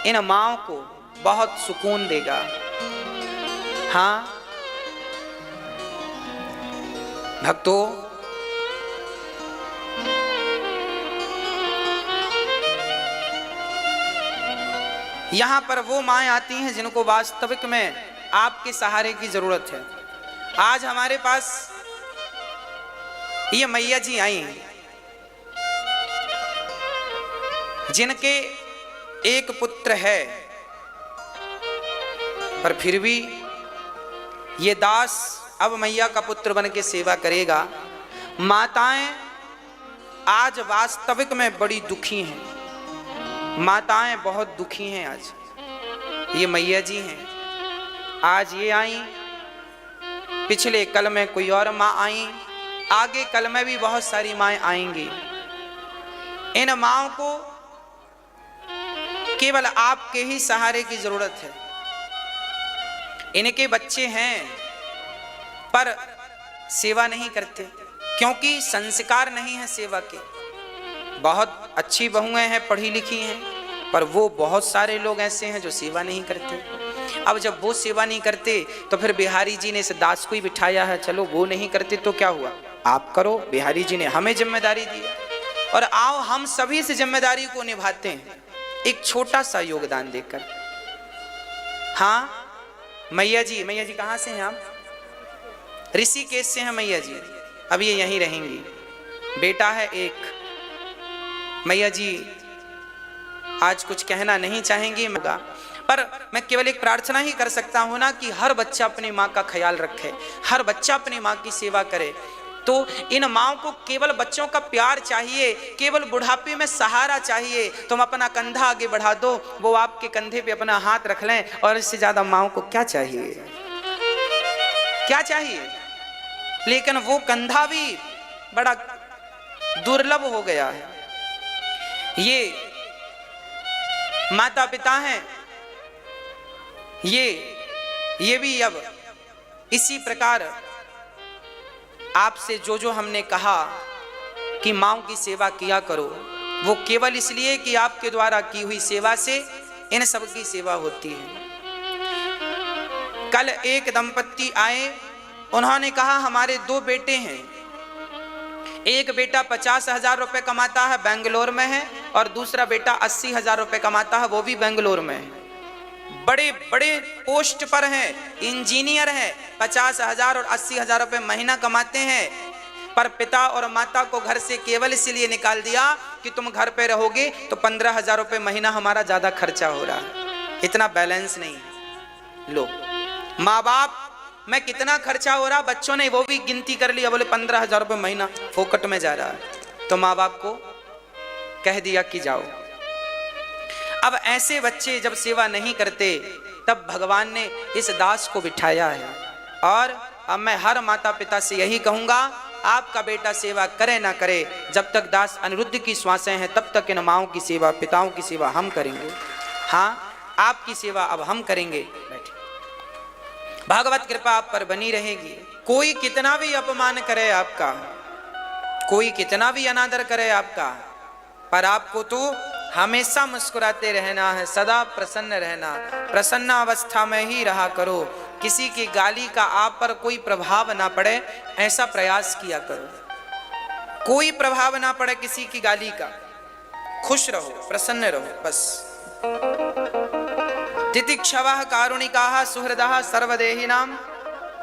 इन माँओं को बहुत सुकून देगा। हाँ भक्तों, यहां पर वो माएँ आती हैं जिनको वास्तविक में आपके सहारे की जरूरत है। आज हमारे पास ये मैया जी आई हैं जिनके एक पुत्र है, पर फिर भी ये दास अब मैया का पुत्र बन के सेवा करेगा। माताएं आज वास्तविक में बड़ी दुखी हैं, माताएं बहुत दुखी हैं। आज ये मैया जी हैं, आज ये आई, पिछले कल में कोई और माँ आई, आगे कल में भी बहुत सारी माएँ आएंगी। इन माँओं को केवल आपके ही सहारे की जरूरत है। इनके बच्चे हैं पर सेवा नहीं करते, क्योंकि संस्कार नहीं है सेवा के। बहुत अच्छी बहुएं हैं, पढ़ी लिखी हैं, पर वो बहुत सारे लोग ऐसे हैं जो सेवा नहीं करते। अब जब वो सेवा नहीं करते तो फिर बिहारी जी ने इस दास को ही बिठाया है, चलो वो नहीं करते तो क्या हुआ, आप करो। बिहारी जी ने हमें जिम्मेदारी दी और आओ हम सभी इस जिम्मेदारी को निभाते हैं एक छोटा सा योगदान देकर। हाँ मैया जी कहाँ से हैं आप? ऋषिकेश से हैं मैया जी। अब ये यहीं रहेंगी, बेटा है एक। मैया जी आज कुछ कहना नहीं चाहेंगी, पर मैं केवल एक प्रार्थना ही कर सकता हूं ना कि हर बच्चा अपनी माँ का ख्याल रखे, हर बच्चा अपनी माँ की सेवा करे। तो इन माँओं को केवल बच्चों का प्यार चाहिए, केवल बुढ़ापे में सहारा चाहिए। तुम अपना कंधा आगे बढ़ा दो, वो आपके कंधे पे अपना हाथ रख लें, और इससे ज्यादा माँओं को क्या चाहिए, क्या चाहिए। लेकिन वो कंधा भी बड़ा दुर्लभ हो गया है। ये माता पिता हैं, ये भी अब इसी प्रकार आपसे जो हमने कहा कि माँओं की सेवा किया करो, वो केवल इसलिए कि आपके द्वारा की हुई सेवा से इन सब की सेवा होती है। कल एक दंपत्ति आए, उन्होंने कहा हमारे 2 बेटे हैं, एक बेटा 50,000 रुपए कमाता है, बेंगलोर में है, और दूसरा बेटा 80,000 रुपए कमाता है, वो भी बेंगलोर में है। बड़े बड़े पोस्ट पर हैं, इंजीनियर हैं, 50,000 और 80,000 रुपए महीना कमाते हैं। पर पिता और माता को घर से केवल इसलिए निकाल दिया कि तुम घर पे रहोगे तो 15,000 रुपए महीना हमारा ज्यादा खर्चा हो रहा है, इतना बैलेंस नहीं है। लो माँ बाप मैं कितना खर्चा हो रहा, बच्चों ने वो भी गिनती कर लिया, बोले 15,000 रुपए महीना फोकट में जा रहा है। तो माँ बाप को कह दिया कि जाओ। अब ऐसे बच्चे जब सेवा नहीं करते, तब भगवान ने इस दास को बिठाया है। और अब मैं हर माता पिता से यही कहूंगा, आपका बेटा सेवा करे ना करे, जब तक दास अनिरुद्ध की श्वासें हैं तब तक इन माँओं की सेवा, पिताओं की सेवा हम करेंगे। हाँ आपकी सेवा अब हम करेंगे। बैठे, भगवत कृपा आप पर बनी रहेगी। कोई कितना भी अपमान करे आपका, कोई कितना भी अनादर करे आपका, पर आपको तो हमेशा मुस्कुराते रहना है, सदा प्रसन्न रहना, प्रसन्न अवस्था में ही रहा करो। किसी की गाली का आप पर कोई प्रभाव ना पड़े, ऐसा प्रयास किया करो। कोई प्रभाव ना पड़े किसी की गाली का, खुश रहो, प्रसन्न रहो बस। तितिक्षवः कारुणिकाः सुहृदः सर्वदेहिनां,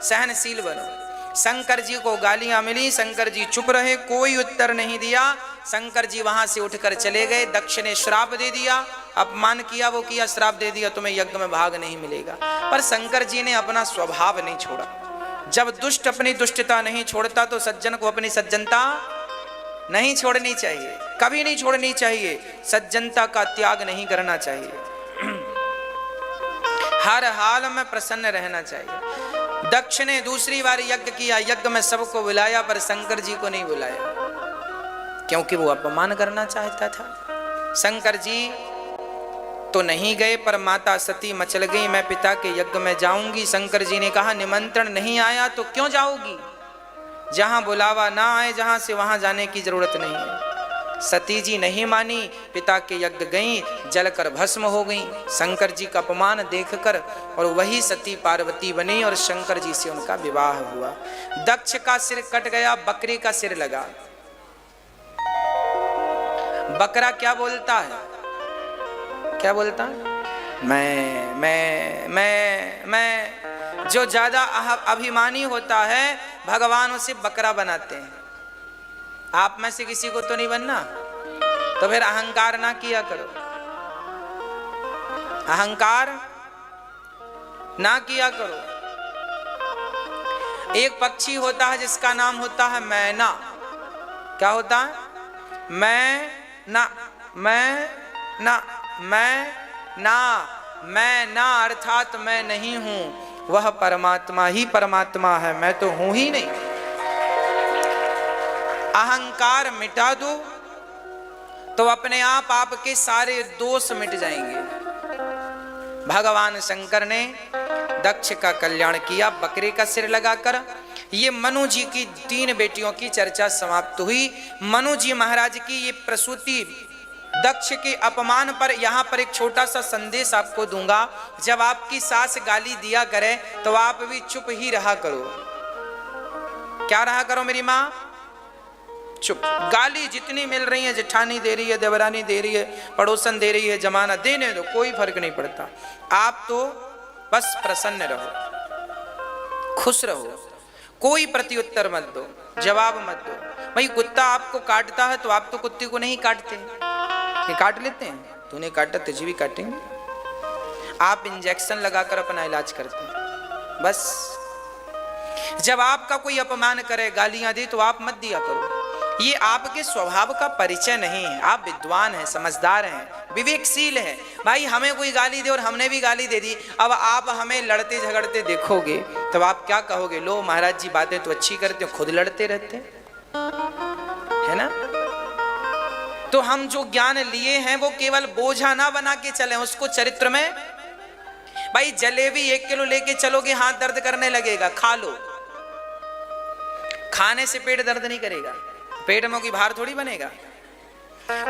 सहनशील बनो। शंकर जी को गालियां मिली, शंकर जी चुप रहे, कोई उत्तर नहीं दिया। शंकर जी वहां से उठकर चले गए। दक्ष ने श्राप दे दिया, अपमान किया, वो किया, श्राप दे दिया, तुम्हें यज्ञ में भाग नहीं मिलेगा। पर शंकर जी ने अपना स्वभाव नहीं छोड़ा। जब दुष्ट अपनी दुष्टता नहीं छोड़ता तो सज्जन को अपनी सज्जनता नहीं छोड़नी चाहिए, कभी नहीं छोड़नी चाहिए। सज्जनता का त्याग नहीं करना चाहिए, हर हाल में प्रसन्न रहना चाहिए। दक्ष ने दूसरी बार यज्ञ किया, यज्ञ में सबको बुलाया, पर शंकर जी को नहीं बुलाया, क्योंकि वो अपमान करना चाहता था। शंकर जी तो नहीं गए, पर माता सती मचल गई, मैं पिता के यज्ञ में जाऊंगी। शंकर जी ने कहा निमंत्रण नहीं आया तो क्यों जाओगी, जहां बुलावा ना आए जहां से वहां जाने की जरूरत नहीं है। सती जी नहीं मानी, पिता के यज्ञ गईं, जलकर भस्म हो गईं शंकर जी का अपमान देखकर, और वही सती पार्वती बनी और शंकर जी से उनका विवाह हुआ। दक्ष का सिर कट गया, बकरी का सिर लगा। बकरा क्या बोलता है? क्या बोलता है? मैं। जो ज्यादा अभिमानी होता है भगवान उसे बकरा बनाते हैं। आप में से किसी को तो नहीं बनना, तो फिर अहंकार ना किया करो, अहंकार ना किया करो। एक पक्षी होता है जिसका नाम होता है मैना। क्या होता है? मैं ना अर्थात मैं नहीं हूं, वह परमात्मा ही परमात्मा है, मैं तो हूं ही नहीं। अहंकार मिटा दो तो अपने आप आपके सारे दोष मिट जाएंगे। भगवान शंकर ने दक्ष का कल्याण किया बकरे का सिर लगाकर। ये मनु जी की 3 बेटियों की चर्चा समाप्त हुई। मनु जी महाराज की ये प्रसूति, दक्ष के अपमान पर यहाँ पर एक छोटा सा संदेश आपको दूंगा। जब आपकी सास गाली दिया करे तो आप भी चुप ही रहा करो। क्या रहा करो मेरी माँ? चुप। गाली जितनी मिल रही है, जेठानी दे रही है, देवरानी दे रही है, पड़ोसन दे रही है, जमाना देने दो, कोई फर्क नहीं पड़ता। आप तो बस प्रसन्न रहो, खुश रहो, कोई प्रत्युत्तर मत दो, जवाब मत दो। भाई कुत्ता आपको काटता है तो आप तो कुत्ते को नहीं काटते, ये काट लेते हैं। तूने काटा तुझे भी काटेंगे। आप इंजेक्शन लगाकर अपना इलाज करते हैं बस। जब आपका कोई अपमान करे, गालियां दे, तो आप मत दिया करो। ये आपके स्वभाव का परिचय नहीं है। आप विद्वान हैं, समझदार हैं, विवेकशील हैं। भाई हमें कोई गाली दे और हमने भी गाली दे दी, अब आप हमें लड़ते झगड़ते देखोगे तब आप क्या कहोगे? लो महाराज जी बातें तो अच्छी करते हो, खुद लड़ते रहते है ना। तो हम जो ज्ञान लिए हैं वो केवल बोझा ना बना के चले, उसको चरित्र में। भाई जलेबी 1 किलो लेके चलोगे, हाथ दर्द करने लगेगा, खा लो। खाने से पेट दर्द नहीं करेगा, पेट में कोई भार थोड़ी बनेगा।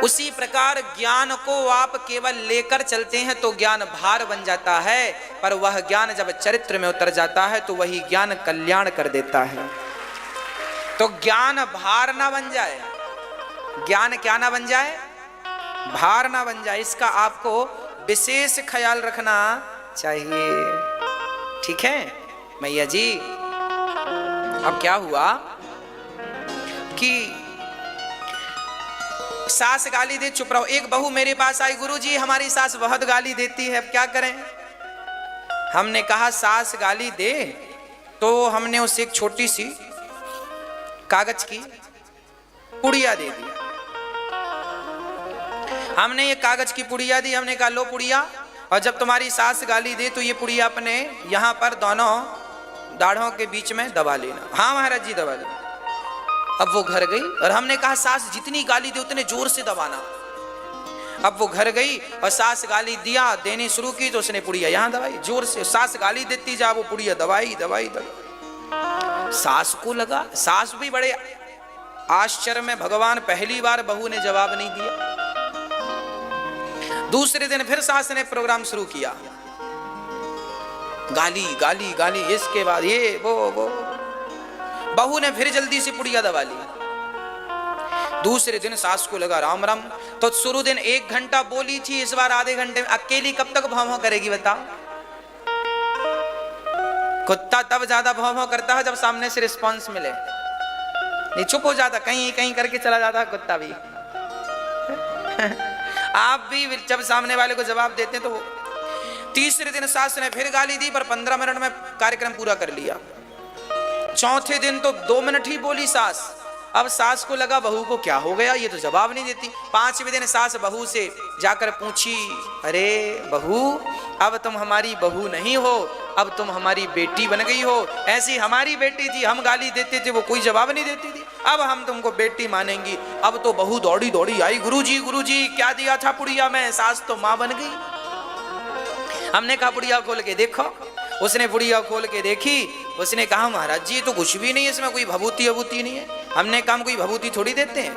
उसी प्रकार ज्ञान को आप केवल लेकर चलते हैं तो ज्ञान भार बन जाता है, पर वह ज्ञान जब चरित्र में उतर जाता है तो वही ज्ञान कल्याण कर देता है। तो ज्ञान भार ना बन जाए, ज्ञान क्या ना बन जाए? भार ना बन जाए। इसका आपको विशेष ख्याल रखना चाहिए, ठीक है मैया जी। अब क्या हुआ कि सास गाली दे, चुप रहो। एक बहू मेरे पास आई, गुरुजी हमारी सास बहुत गाली देती है, अब क्या करें? हमने कहा सास गाली दे तो हमने उसे एक छोटी सी कागज की पुड़िया दे दी। हमने ये कागज की पुड़िया दी, हमने कहा लो पुड़िया, और जब तुम्हारी सास गाली दे तो ये पुड़िया अपने यहाँ पर दोनों दाढ़ों के बीच में दबा लेना। हाँ महाराज जी दबा लेना। अब वो घर गई और हमने कहा सास जितनी गाली दे उतने जोर से दबाना। अब वो घर गई और सास गाली देनी शुरू की तो उसने पुड़िया यहाँ दबाई जोर से। सास गाली देती जा, वो पुड़िया दबाई। सास को लगा, सास भी बड़े आश्चर्य में, भगवान पहली बार बहू ने जवाब नहीं दिया। दूसरे दिन फिर सास ने प्रोग्राम शुरू किया, गाली गाली गाली, इसके बाद ये वो। बहू ने फिर जल्दी से पुड़िया दबा ली। दूसरे दिन सास को लगा राम राम, तो शुरू दिन 1 घंटा बोली थी, इस बार आधे घंटे में। अकेली कब तक भौं करेगी बताओ? कुत्ता तब ज्यादा भौं करता है जब सामने से रिस्पांस मिले, नहीं चुप हो जाता, कहीं कहीं करके चला जाता है कुत्ता भी। आप भी जब सामने वाले को जवाब देते हैं तो। तीसरे दिन सास ने फिर गाली दी, पर 15 मिनट में कार्यक्रम पूरा कर लिया। चौथे दिन तो 2 मिनट ही बोली सास। अब सास को लगा बहू को क्या हो गया, ये तो जवाब नहीं देती। 5वें दिन सास बहू से जाकर पूछी, अरे बहू अब तुम हमारी बहू नहीं हो, अब तुम हमारी बेटी बन गई हो। ऐसी हमारी बेटी थी, हम गाली देते थे, वो कोई जवाब नहीं देती थी, अब हम तुमको बेटी मानेंगी। अब तो बहू दौड़ी दौड़ी आई, गुरुजी क्या दिया था पुड़िया में? सास तो माँ बन गई। हमने कहा पुड़िया खोल के देखो। उसने पुड़िया खोल के देखी, उसने कहा महाराज जी तो कुछ भी नहीं है इसमें, कोई भभूति अभूति नहीं है। हमने कहा कोई भभूति थोड़ी देते हैं।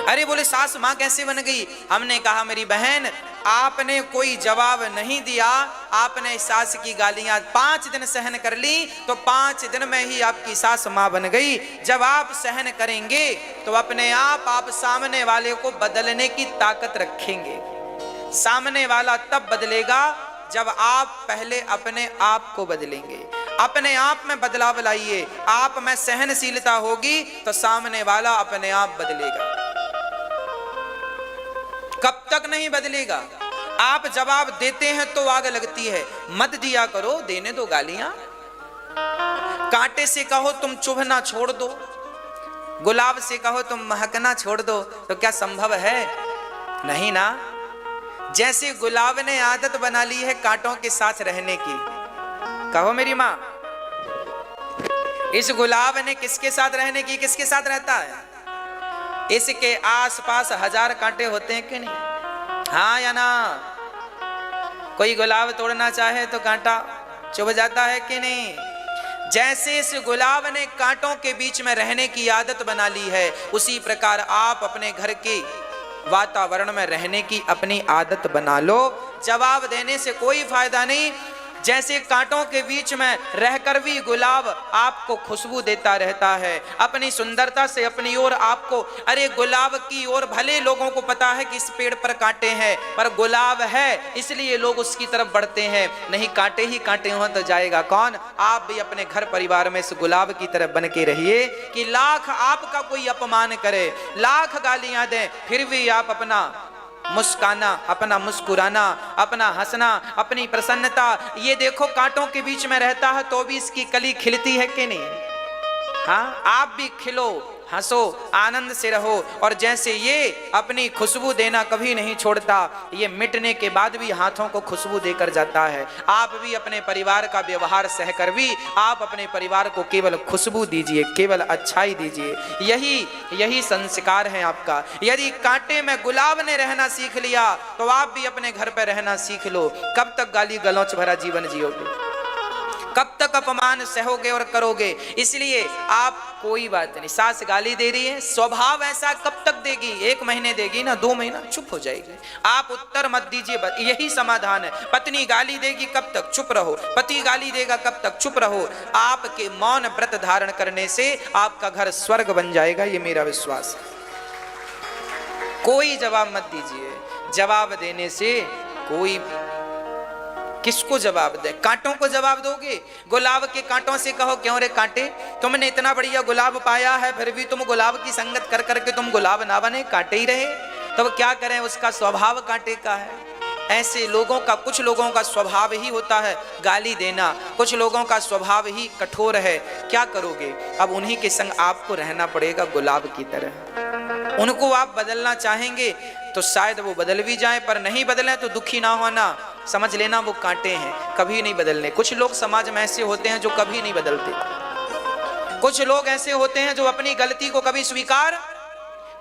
अरे बोले सास माँ कैसे बन गई? हमने कहा मेरी बहन, आपने कोई जवाब नहीं दिया, आपने सास की गालियां 5 दिन सहन कर ली तो 5 दिन में ही आपकी सास माँ बन गई। जब आप सहन करेंगे तो अपने आप सामने वाले को बदलने की ताकत रखेंगे। सामने वाला तब बदलेगा जब आप पहले अपने आप को बदलेंगे। अपने आप में बदलाव लाइए, आप में सहनशीलता होगी तो सामने वाला अपने आप बदलेगा। कब तक नहीं बदलेगा? आप जवाब देते हैं तो आग लगती है, मत दिया करो, देने दो गालियां। कांटे से कहो तुम चुभना छोड़ दो, गुलाब से कहो तुम महकना छोड़ दो, तो क्या संभव है? नहीं ना। जैसे गुलाब ने आदत बना ली है कांटों के साथ रहने की, कहो मेरी माँ, इस गुलाब ने किसके साथ रहने की, किसके साथ रहता है? इसके आसपास 1000 कांटे होते हैं कि नहीं? हाँ या ना? कोई गुलाब तोड़ना चाहे तो कांटा चुभ जाता है कि नहीं? जैसे इस गुलाब ने कांटों के बीच में रहने की आदत बना ली है, उसी प्रकार आप अपने घर के वातावरण में रहने की अपनी आदत बना लो। जवाब देने से कोई फायदा नहीं। जैसे कांटों के बीच में रहकर भी गुलाब आपको खुशबू देता रहता है अपनी सुंदरता से अपनी ओर आपको। अरे गुलाब की ओर भले लोगों को पता है कि इस पेड़ पर कांटे हैं, पर गुलाब है इसलिए लोग उसकी तरफ बढ़ते हैं, नहीं कांटे ही कांटे हो तो जाएगा कौन? आप भी अपने घर परिवार में इस गुलाब की तरफ बन के रहिए कि लाख आपका कोई अपमान करे, लाख गालियां दें, फिर भी आप अपना मुस्काना, अपना मुस्कुराना, अपना हंसना, अपनी प्रसन्नता, ये देखो कांटों के बीच में रहता है तो भी इसकी कली खिलती है कि नहीं? हाँ, आप भी खिलो, हंसो, आनंद से रहो। और जैसे ये अपनी खुशबू देना कभी नहीं छोड़ता, ये मिटने के बाद भी हाथों को खुशबू देकर जाता है। आप भी अपने परिवार का व्यवहार सहकर भी आप अपने परिवार को केवल खुशबू दीजिए, केवल अच्छाई दीजिए। यही संस्कार है आपका। यदि कांटे में गुलाब ने रहना सीख लिया तो आप भी अपने घर पर रहना सीख लो। कब तक गाली गलौच भरा जीवन जियोगे? कब तक अपमान सहोगे और करोगे? इसलिए आप कोई बात नहीं, सास गाली दे रही है, स्वभाव ऐसा कब तक देगी? 1 महीने देगी ना, 2 महीना चुप हो जाएगी। आप उत्तर मत दीजिए, यही समाधान है। पत्नी गाली देगी कब तक? चुप रहो। पति गाली देगा कब तक? चुप रहो। आपके मौन व्रत धारण करने से आपका घर स्वर्ग बन जाएगा, ये मेरा विश्वास है। कोई जवाब मत दीजिए। जवाब देने से कोई किसको जवाब दे? कांटों को जवाब दोगे? गुलाब के कांटों से कहो क्यों रे कांटे, तुमने इतना बढ़िया गुलाब पाया है फिर भी तुम गुलाब की संगत कर करके तुम गुलाब ना बने, कांटे ही रहे। तब क्या करें? उसका स्वभाव कांटे का है। ऐसे लोगों का, कुछ लोगों का स्वभाव ही होता है गाली देना, कुछ लोगों का स्वभाव ही कठोर है। क्या करोगे? अब उन्हीं के संग आपको रहना पड़ेगा गुलाब की तरह। उनको आप बदलना चाहेंगे तो शायद वो बदल भी जाए, पर नहीं बदले तो दुखी ना होना, समझ लेना वो कांटे हैं, कभी नहीं बदलने। कुछ लोग समाज में ऐसे होते हैं जो कभी नहीं बदलते। कुछ लोग ऐसे होते हैं जो अपनी गलती को कभी स्वीकार,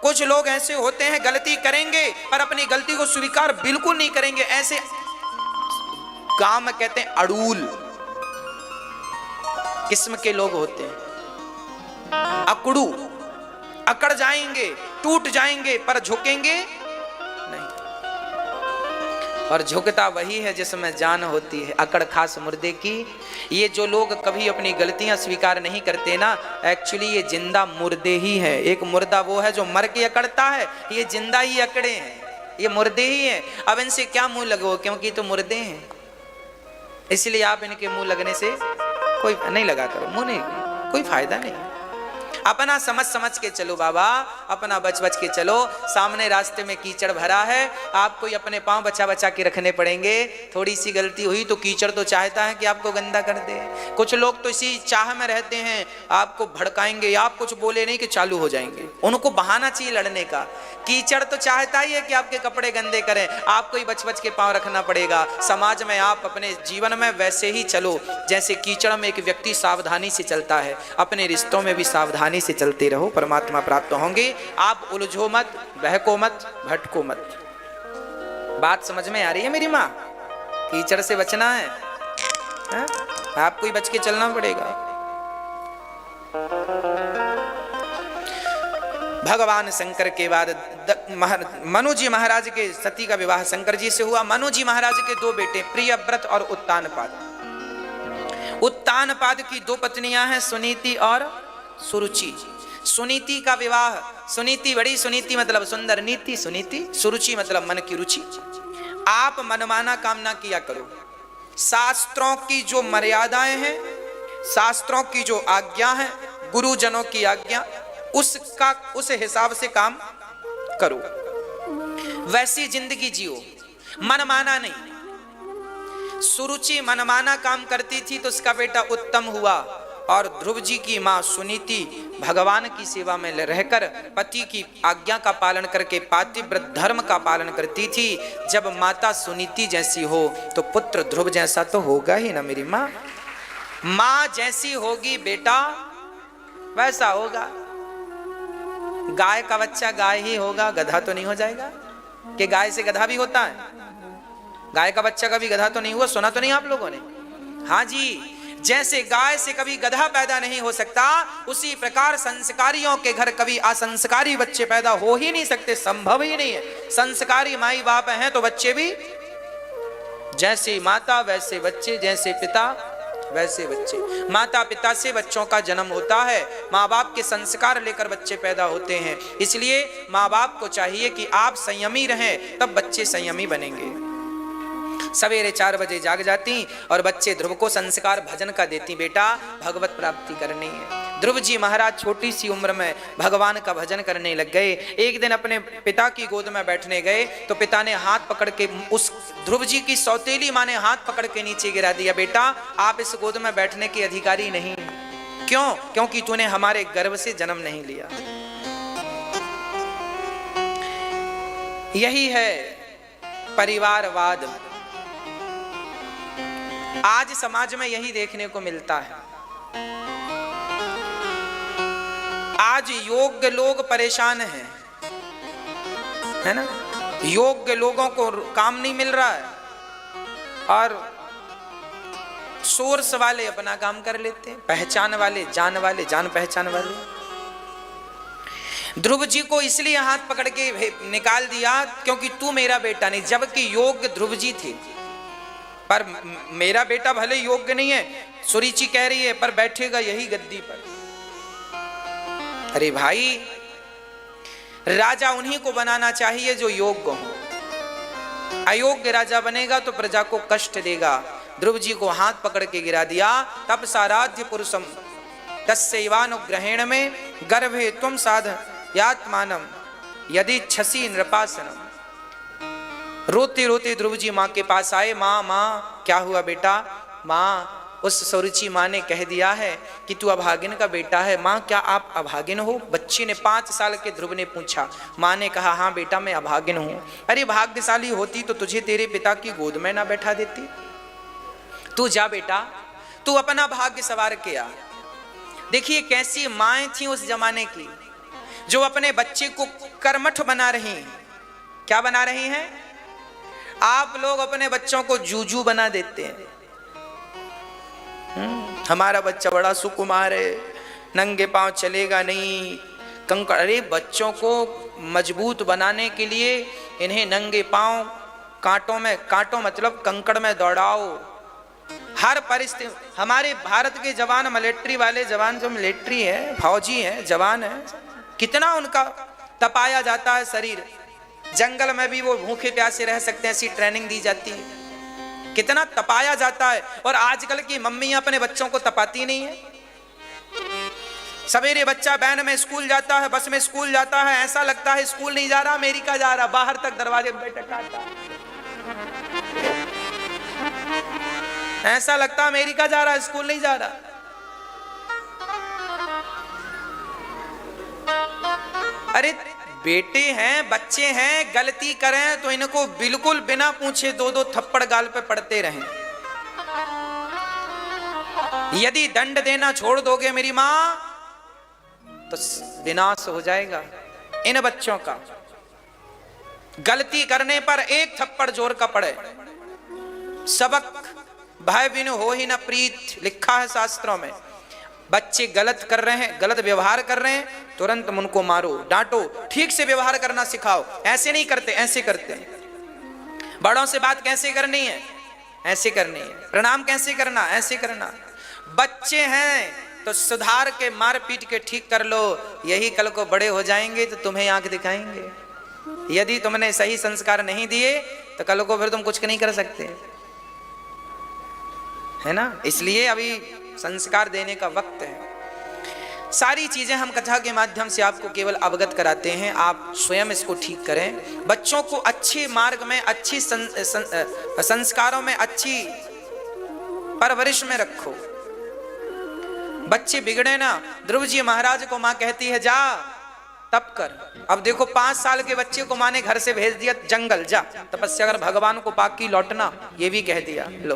कुछ लोग ऐसे होते हैं गलती करेंगे पर अपनी गलती को स्वीकार बिल्कुल नहीं करेंगे। ऐसे गांव में कहते हैं अड़ूल किस्म के लोग होते हैं। अकड़ू, अकड़ जाएंगे, टूट जाएंगे पर झुकेंगे नहीं। और झुकता वही है जिसमें जान होती है। अकड़ खास मुर्दे की। ये जो लोग कभी अपनी गलतियां स्वीकार नहीं करते ना, एक्चुअली ये जिंदा मुर्दे ही है। एक मुर्दा वो है जो मर के अकड़ता है, ये जिंदा ही अकड़े हैं, ये मुर्दे ही हैं। अब इनसे क्या मुंह लगो, क्योंकि तो मुर्दे हैं, इसलिए आप इनके मुंह लगने से कोई नहीं लगा करो, मुंह नहीं, कोई फायदा नहीं। अपना समझ समझ के चलो बाबा, अपना बच बच के चलो। सामने रास्ते में कीचड़ भरा है, आपको अपने पांव बचा बचा के रखने पड़ेंगे। थोड़ी सी गलती हुई तो कीचड़ तो चाहता है कि आपको गंदा कर दे। कुछ लोग तो इसी चाह में रहते हैं, आपको भड़काएंगे, आप कुछ बोले नहीं कि चालू हो जाएंगे। उनको बहाना चाहिए लड़ने का। कीचड़ तो चाहता ही है कि आपके कपड़े गंदे करें, आपको ही बच बच के पांव रखना पड़ेगा। समाज में आप अपने जीवन में वैसे ही चलो जैसे कीचड़ में एक व्यक्ति सावधानी से चलता है। अपने रिश्तों में भी सावधानी से चलते रहो, परमात्मा प्राप्त होंगे। आप उलझो मत, बहको मत, भटको मत। बात समझ में आ रही है मेरी माँ? कीचड़ से बचना है, आपको ही बच के चलना पड़ेगा। भगवान शंकर के बाद मनु जी महाराज के सती का विवाह शंकर जी से हुआ। मनु जी महाराज के दो बेटे प्रियव्रत और उत्तानपाद। उत्तानपाद की दो पत्नियां हैं, सुनीति और सुरुचि। सुनीति का विवाह, सुनीति बड़ी, सुनीति मतलब सुंदर, नीति सुनीति, सुरुचि मतलब मन की रुचि। आप मनमाना काम ना किया करो। शास्त्रों की जो मर्यादाएं हैं, शास्त्रों की जो आज्ञा है, गुरुजनों की आज्ञा, उसका उस हिसाब से काम करो, वैसी जिंदगी जियो, मनमाना नहीं। सुरुचि मनमाना काम करती थी तो उसका बेटा उत्तम हुआ, और ध्रुव जी की मां सुनीति भगवान की सेवा में रहकर पति की आज्ञा का पालन करके पातिव्रत धर्म का पालन करती थी। जब माता सुनीति जैसी हो तो पुत्र ध्रुव जैसा तो होगा ही ना। मेरी माँ, माँ जैसी होगी बेटा वैसा होगा। गाय का बच्चा गाय ही होगा, गधा तो नहीं हो जाएगा। कि गाय से गधा भी होता है? गाय का बच्चा कभी गधा तो नहीं हुआ, सुना तो नहीं आप लोगों ने? हाँ जी, जैसे गाय से कभी गधा पैदा नहीं हो सकता, उसी प्रकार संस्कारियों के घर कभी असंस्कारी बच्चे पैदा हो ही नहीं सकते, संभव ही नहीं है। संस्कारी माई बाप हैं तो बच्चे भी जैसे माता वैसे बच्चे, जैसे पिता वैसे बच्चे। माता पिता से बच्चों का जन्म होता है, माँ बाप के संस्कार लेकर बच्चे पैदा होते हैं। इसलिए माँ बाप को चाहिए कि आप संयमी रहें, तब बच्चे संयमी बनेंगे। सवेरे 4 बजे जाग जाती और बच्चे ध्रुव को संस्कार भजन का देती, बेटा भगवत प्राप्ति करनी है। ध्रुव जी महाराज छोटी सी उम्र में भगवान का भजन करने लग गए। एक दिन अपने पिता की गोद में बैठने गए तो पिता ने हाथ पकड़ के, उस ध्रुव जी की सौतेली मां ने हाथ पकड़ के नीचे गिरा दिया, बेटा आप इस गोद में बैठने के अधिकारी नहीं। क्यों? क्योंकि तूने हमारे गर्भ से जन्म नहीं लिया। यही है परिवारवाद। आज समाज में यही देखने को मिलता है। आज योग्य लोग परेशान हैं, है ना? योग्य लोगों को काम नहीं मिल रहा है और सोर्स वाले अपना काम कर लेते हैं, पहचान वाले जान पहचान वाले। ध्रुव जी को इसलिए हाथ पकड़ के निकाल दिया क्योंकि तू मेरा बेटा नहीं, जबकि योग्य ध्रुव जी थे। पर मेरा बेटा भले योग्य नहीं है, सुरुचि कह रही है, पर बैठेगा यही गद्दी पर। अरे भाई, राजा उन्हीं को बनाना चाहिए जो योग्य हो। अयोग्य राजा बनेगा तो प्रजा को कष्ट देगा। ध्रुव जी को हाथ पकड़ के गिरा दिया। तब साराध्य पुरुषम तस्यैवानुग्रहेण में गर्भे त्वं साधयात्मानं यदि छसी नृपासनम। रोते रोते ध्रुव जी माँ के पास आए। माँ माँ क्या हुआ बेटा? माँ, उस सुरुचि माँ ने कह दिया है कि तू अभागिन का बेटा है। माँ, क्या आप अभागिन हो? बच्ची ने 5 साल के ध्रुव ने पूछा। माँ ने कहा हाँ बेटा मैं अभागिन हूँ। अरे भाग्यशाली होती तो तुझे तेरे पिता की गोद में ना बैठा देती। तू जा बेटा, तू अपना भाग्य सवार के आ। देखिए कैसी माएँ थी उस जमाने की, जो अपने बच्चे को कर्मठ बना रही हैं। क्या बना रही हैं? आप लोग अपने बच्चों को जूजू बना देते हैं। हमारा बच्चा बड़ा सुकुमार है, नंगे पांव चलेगा नहीं, कंकड़। अरे बच्चों को मजबूत बनाने के लिए इन्हें नंगे पांव कांटों मतलब कंकड़ में दौड़ाओ। हर परिस्थिति। हमारे भारत के जवान, मिलिट्री वाले जवान, जो मिलिट्री है, फौजी हैं, जवान है, कितना उनका तपाया जाता है शरीर। जंगल में भी वो भूखे प्यासे रह सकते हैं, ऐसी ट्रेनिंग दी जाती है। कितना तपाया जाता है। और आजकल की मम्मियां अपने बच्चों को तपाती नहीं है। सवेरे बच्चा वैन में स्कूल जाता है, बस में स्कूल जाता है, ऐसा लगता है स्कूल नहीं जा रहा, अमेरिका जा रहा। बाहर तक दरवाजे पे बैठा ऐसा लगता अमेरिका जा रहा, स्कूल नहीं जा रहा। अरे बेटे हैं, बच्चे हैं, गलती करें तो इनको बिल्कुल बिना पूछे 2-2 थप्पड़ गाल पे पड़ते रहें। यदि दंड देना छोड़ दोगे मेरी मां तो विनाश हो जाएगा इन बच्चों का। गलती करने पर 1 थप्पड़ जोर का पड़े। सबक भय बिनु हो ही न प्रीत, लिखा है शास्त्रों में। बच्चे गलत कर रहे हैं, गलत व्यवहार कर रहे हैं, तुरंत उनको मारो, डांटो, ठीक से व्यवहार करना सिखाओ। ऐसे नहीं करते, ऐसे करते हैं। बड़ों से बात कैसे करनी है, ऐसे करनी है। प्रणाम कैसे करना, ऐसे करना। बच्चे हैं तो सुधार के, मार पीट के ठीक कर लो। यही कल को बड़े हो जाएंगे तो तुम्हें आंख दिखाएंगे। यदि तुमने सही संस्कार नहीं दिए तो कल को फिर तुम कुछ नहीं कर सकते, है ना। इसलिए अभी संस्कार देने का वक्त है। सारी चीजें हम कथा के माध्यम से आपको केवल अवगत कराते हैं, आप स्वयं इसको ठीक करें। बच्चों को अच्छे मार्ग में, अच्छी संस्कारों में, अच्छी परवरिश में रखो। बच्चे बिगड़े ना। ध्रुव जी महाराज को मां कहती है जा तप कर। अब देखो 5 साल के बच्चे को मां ने घर से भेज दिया जंगल, जा तपस्या कर, भगवान को पाकी लौटना, ये भी कह दिया। लो,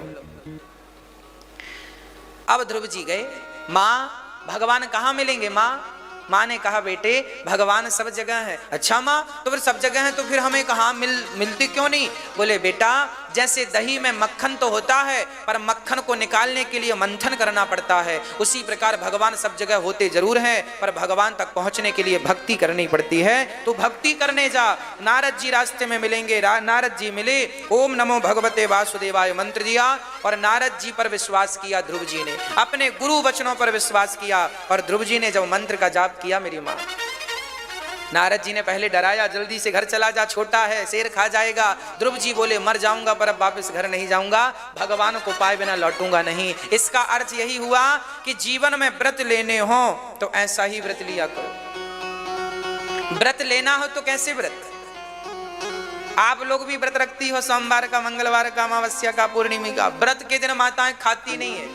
अब ध्रुव जी गए। माँ भगवान कहाँ मिलेंगे? माँ ने कहा बेटे भगवान सब जगह है। अच्छा माँ, तो फिर सब जगह है तो फिर हमें कहाँ मिलती क्यों नहीं? बोले बेटा जैसे दही में मक्खन तो होता है पर मक्खन को निकालने के लिए मंथन करना पड़ता है, उसी प्रकार भगवान सब जगह होते जरूर हैं पर भगवान तक पहुंचने के लिए भक्ति करनी पड़ती है। तो भक्ति करने जा। नारद जी रास्ते में मिलेंगे। नारद जी मिले, ओम नमो भगवते वासुदेवाय मंत्र दिया और नारद जी पर विश्वास किया। ध्रुव जी ने अपने गुरु वचनों पर विश्वास किया और ध्रुव जी ने जब मंत्र का जाप किया, मेरी माँ, नारद जी ने पहले डराया, जल्दी से घर चला जा, छोटा है, शेर खा जाएगा। ध्रुव जी बोले मर जाऊंगा पर अब वापस घर नहीं जाऊंगा, भगवान को पाए बिना लौटूंगा नहीं। इसका अर्थ यही हुआ कि जीवन में व्रत लेने हो तो ऐसा ही व्रत लिया करो। व्रत लेना हो तो कैसे व्रत? आप लोग भी व्रत रखती हो, सोमवार का, मंगलवार का, अमावस्या का, पूर्णिमा का। व्रत के दिन माताएं खाती नहीं है।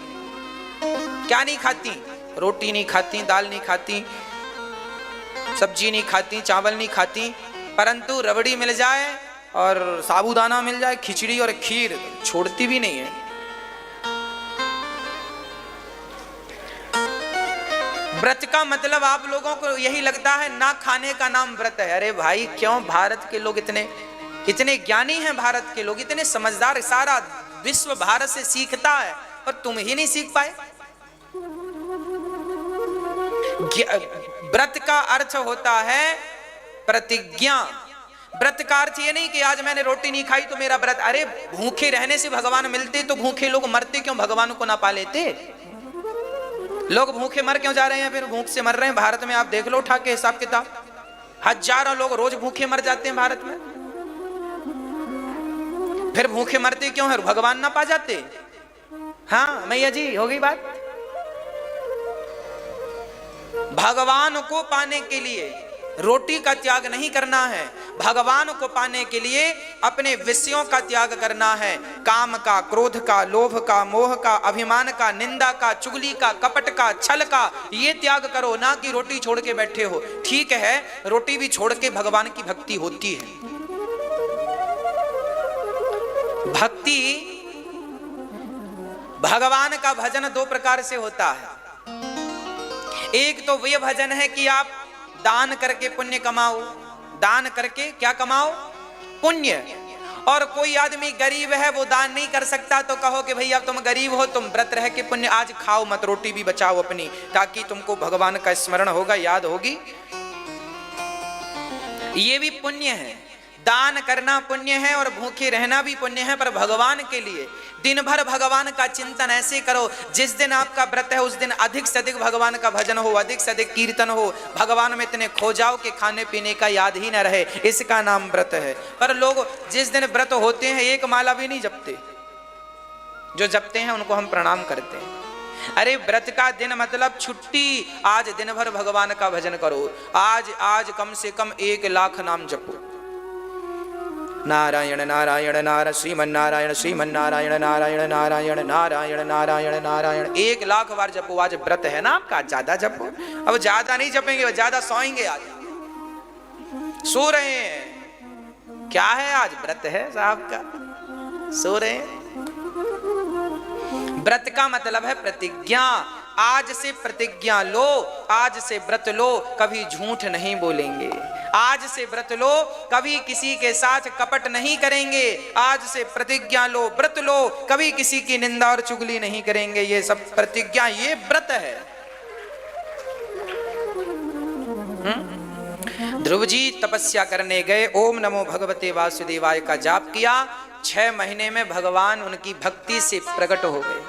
क्या नहीं खाती? रोटी नहीं खाती, दाल नहीं खाती, सब्जी नहीं खाती, चावल नहीं खाती, परंतु रबड़ी मिल जाए और साबूदाना मिल जाए, खिचड़ी और खीर छोड़ती भी नहीं है। व्रत का मतलब आप लोगों को यही लगता है ना खाने का नाम व्रत है। अरे भाई क्यों? भारत के लोग इतने ज्ञानी हैं, भारत के लोग इतने समझदार, सारा विश्व भारत से सीखता है और तुम ही नहीं सीख पाए। व्रत का अर्थ होता है प्रतिज्ञा। व्रत का अर्थ ये नहीं कि आज मैंने रोटी नहीं खाई तो मेरा व्रत। अरे भूखे रहने से भगवान मिलते तो भूखे लोग मरते क्यों? भगवान को ना पा लेते। लोग भूखे मर क्यों जा रहे हैं? फिर भूख से मर रहे हैं। भारत में आप देख लो उठा के हिसाब किताब, हजारों लोग रोज भूखे मर जाते हैं भारत में। फिर भूखे मरते क्यों है? भगवान ना पा जाते। हाँ मैया जी, हो गई बात। भगवान को पाने के लिए रोटी का त्याग नहीं करना है, भगवान को पाने के लिए अपने विषयों का त्याग करना है। काम का, क्रोध का, लोभ का, मोह का, अभिमान का, निंदा का, चुगली का, कपट का, छल का, ये त्याग करो, ना कि रोटी छोड़ के बैठे हो। ठीक है, रोटी भी छोड़ के भगवान की भक्ति होती है। भक्ति, भगवान का भजन 2 प्रकार से होता है। एक तो वह भजन है कि आप दान करके पुण्य कमाओ। दान करके क्या कमाओ? पुण्य। और कोई आदमी गरीब है, वो दान नहीं कर सकता, तो कहो कि भैया तुम गरीब हो, तुम व्रत रह के पुण्य आज खाओ मत, रोटी भी बचाओ अपनी, ताकि तुमको भगवान का स्मरण होगा, याद होगी। ये भी पुण्य है। दान करना पुण्य है और भूखे रहना भी पुण्य है, पर भगवान के लिए। दिन भर भगवान का चिंतन ऐसे करो, जिस दिन आपका व्रत है उस दिन अधिक से अधिक भगवान का भजन हो, अधिक से अधिक कीर्तन हो, भगवान में इतने खो जाओ कि खाने पीने का याद ही न रहे। इसका नाम व्रत है। पर लोग जिस दिन व्रत होते हैं एक माला भी नहीं जपते। जो जपते हैं उनको हम प्रणाम करते हैं। अरे व्रत का दिन मतलब छुट्टी। आज दिन भर भगवान का भजन करो। आज कम से कम 1 लाख नाम जपो। नारायण नारायण नारायण श्रीमन नारायण श्रीमन नारायण नारायण नारायण नारायण नारायण नारायण 1 लाख बार जपो। आज व्रत है ना आपका, ज्यादा जपो। अब ज्यादा नहीं जपेंगे, ज्यादा सोएंगे। आज सो रहे हैं, क्या है आज व्रत है साहब का, सो रहे हैं। व्रत का मतलब है प्रतिज्ञा। आज से प्रतिज्ञा लो, आज से व्रत लो, कभी झूठ नहीं बोलेंगे। आज से व्रत लो, कभी किसी के साथ कपट नहीं करेंगे। आज से प्रतिज्ञा लो, व्रत लो, कभी किसी की निंदा और चुगली नहीं करेंगे। ये सब प्रतिज्ञा, ये व्रत है। ध्रुव जी तपस्या करने गए, ओम नमो भगवते वासुदेवाय का जाप किया। 6 महीने में भगवान उनकी भक्ति से प्रकट हो गए।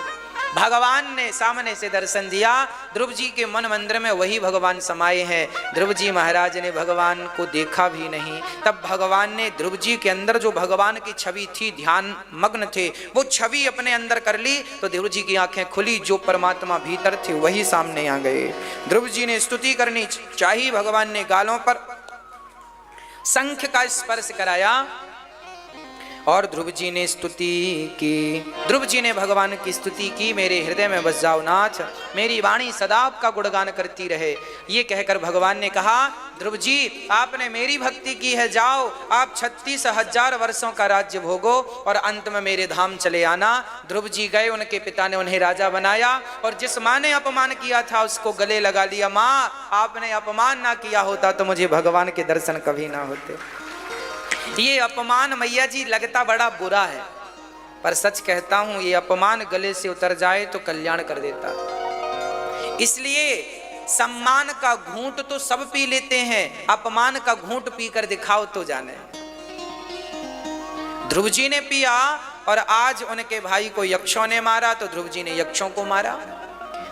भगवान ने सामने से दर्शन दिया। ध्रुव जी के मन मंदिर में वही भगवान समाये हैं। ध्रुव जी महाराज ने भगवान को देखा भी नहीं। तब भगवान ने ध्रुव जी के अंदर जो भगवान की छवि थी, ध्यान मग्न थे, वो छवि अपने अंदर कर ली तो ध्रुव जी की आंखें खुली। जो परमात्मा भीतर थे वही सामने आ गए। ध्रुव जी ने स्तुति करनी चाहिए। भगवान ने गालों पर शंख का स्पर्श कराया और ध्रुव जी ने स्तुति की। ध्रुव जी ने भगवान की स्तुति की। मेरे हृदय में बस जाओ नाथ, मेरी वाणी सदा आपका गुणगान करती रहे। ये कहकर भगवान ने कहा, ध्रुव जी आपने मेरी भक्ति की है, जाओ आप 36,000 वर्षों का राज्य भोगो और अंत में मेरे धाम चले आना। ध्रुव जी गए, उनके पिता ने उन्हें राजा बनाया और जिस माँ ने अपमान किया था उसको गले लगा लिया। माँ आपने अपमान ना किया होता तो मुझे भगवान के दर्शन कभी ना होते। ये अपमान मैया जी लगता बड़ा बुरा है, पर सच कहता हूं ये अपमान गले से उतर जाए तो कल्याण कर देता। इसलिए सम्मान का घूंट तो सब पी लेते हैं, अपमान का घूंट पीकर दिखाओ तो जाने। ध्रुव जी ने पिया और आज उनके भाई को यक्षों ने मारा तो ध्रुव जी ने यक्षों को मारा।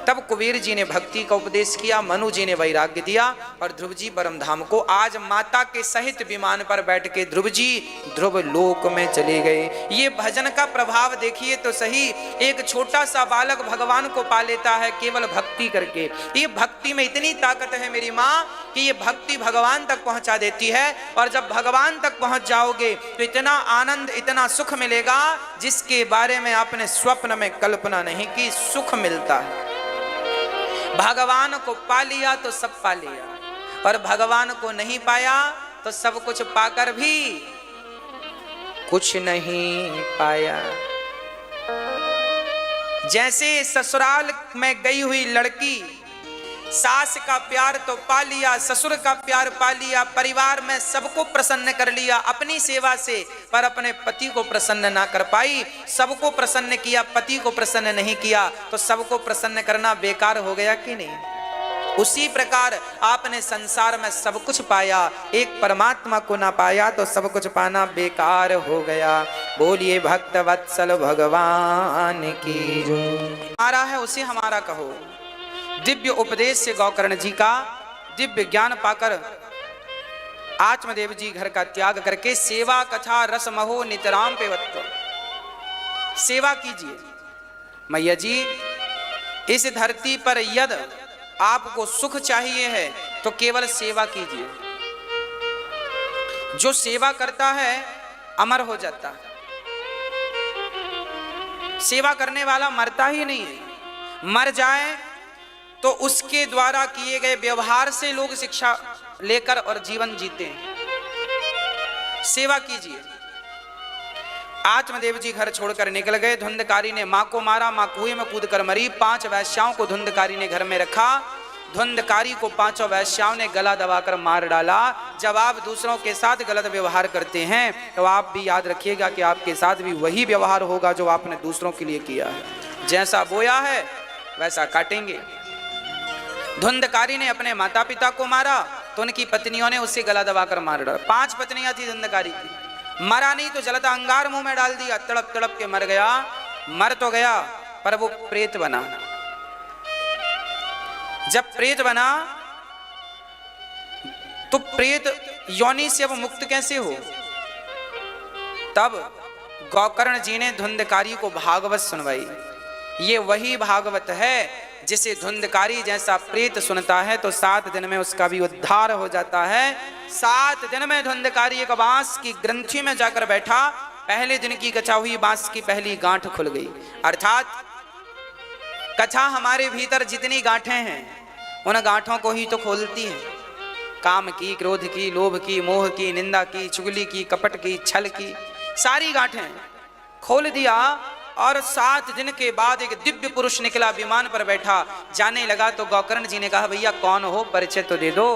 तब कुबेर जी ने भक्ति का उपदेश किया, मनु जी ने वैराग्य दिया और ध्रुव जी परम धाम को आज माता के सहित विमान पर बैठ के ध्रुव जी ध्रुव लोक में चले गए। ये भजन का प्रभाव देखिए तो सही। एक छोटा सा बालक भगवान को पा लेता है केवल भक्ति करके। ये भक्ति में इतनी ताकत है मेरी माँ कि ये भक्ति भगवान तक पहुंचा देती है। और जब भगवान तक पहुंच जाओगे तो इतना आनंद, इतना सुख मिलेगा जिसके बारे में आपने स्वप्न में कल्पना नहीं की। सुख मिलता है। भगवान को पा लिया तो सब पा लिया और भगवान को नहीं पाया तो सब कुछ पाकर भी कुछ नहीं पाया। जैसे ससुराल में गई हुई लड़की सास का प्यार तो पा लिया, ससुर का प्यार पा लिया, परिवार में सबको प्रसन्न कर लिया अपनी सेवा से, पर अपने पति को प्रसन्न ना कर पाई। सबको प्रसन्न किया, पति को प्रसन्न नहीं किया तो सबको प्रसन्न करना बेकार हो गया कि नहीं। उसी प्रकार आपने संसार में सब कुछ पाया, एक परमात्मा को ना पाया तो सब कुछ पाना बेकार हो गया। बोलिए भक्त वत्सल भगवान की जो हमारा है उसे हमारा कहो। दिव्य उपदेश से गौकर्ण जी का दिव्य ज्ञान पाकर आत्मदेव जी घर का त्याग करके सेवा कथा रस महो नितराम पेवत्व, सेवा कीजिए। मैया जी इस धरती पर यदि आपको सुख चाहिए है तो केवल सेवा कीजिए। जो सेवा करता है अमर हो जाता है। सेवा करने वाला मरता ही नहीं है। मर जाए तो उसके द्वारा किए गए व्यवहार से लोग शिक्षा लेकर और जीवन जीते हैं। सेवा कीजिए। आत्मदेव जी घर छोड़कर निकल गए। धुंधकारी ने मां को मारा, मां कुएं में कूदकर मरी। 5 वैश्याओं को धुंधकारी ने घर में रखा। धुंधकारी को 5 वैश्याओं ने गला दबाकर मार डाला। जब आप दूसरों के साथ गलत व्यवहार करते हैं तो आप भी याद रखिएगा कि आपके साथ भी वही व्यवहार होगा जो आपने दूसरों के लिए किया है। जैसा बोया है वैसा काटेंगे। धुंधकारी ने अपने माता पिता को मारा तो उनकी पत्नियों ने उसे गला दबाकर मार डाला। 5 पत्नियां थी धुंधकारी की। मरा नहीं तो जलता अंगार मुंह में डाल दिया, तड़प तड़प के मर गया। मर तो गया पर वो प्रेत बना। जब प्रेत बना तो प्रेत योनि से अब मुक्त कैसे हो। तब गौकर्ण जी ने धुंधकारी को भागवत सुनवाई। ये वही भागवत है जिसे धुंधकारी जैसा प्रेत सुनता है तो 7 दिन में उसका भी उद्धार हो जाता है। 7 दिन में धुंधकारी एक बांस की ग्रंथि में जाकर बैठा। पहले दिन की कथा हुई, बांस की पहली गांठ खुल गई। अर्थात कथा हमारे भीतर जितनी गांठें हैं उन गांठों को ही तो खोलती है। काम की, क्रोध की, लोभ की, मोह की, निंदा की, चुगली की, कपट की, छल की, सारी गांठें खोल दिया। और 7 दिन के बाद एक दिव्य पुरुष निकला, विमान पर बैठा। जाने लगा तो गौकर्ण जी ने कहा, भैया कौन हो, परिचय तो दे दो।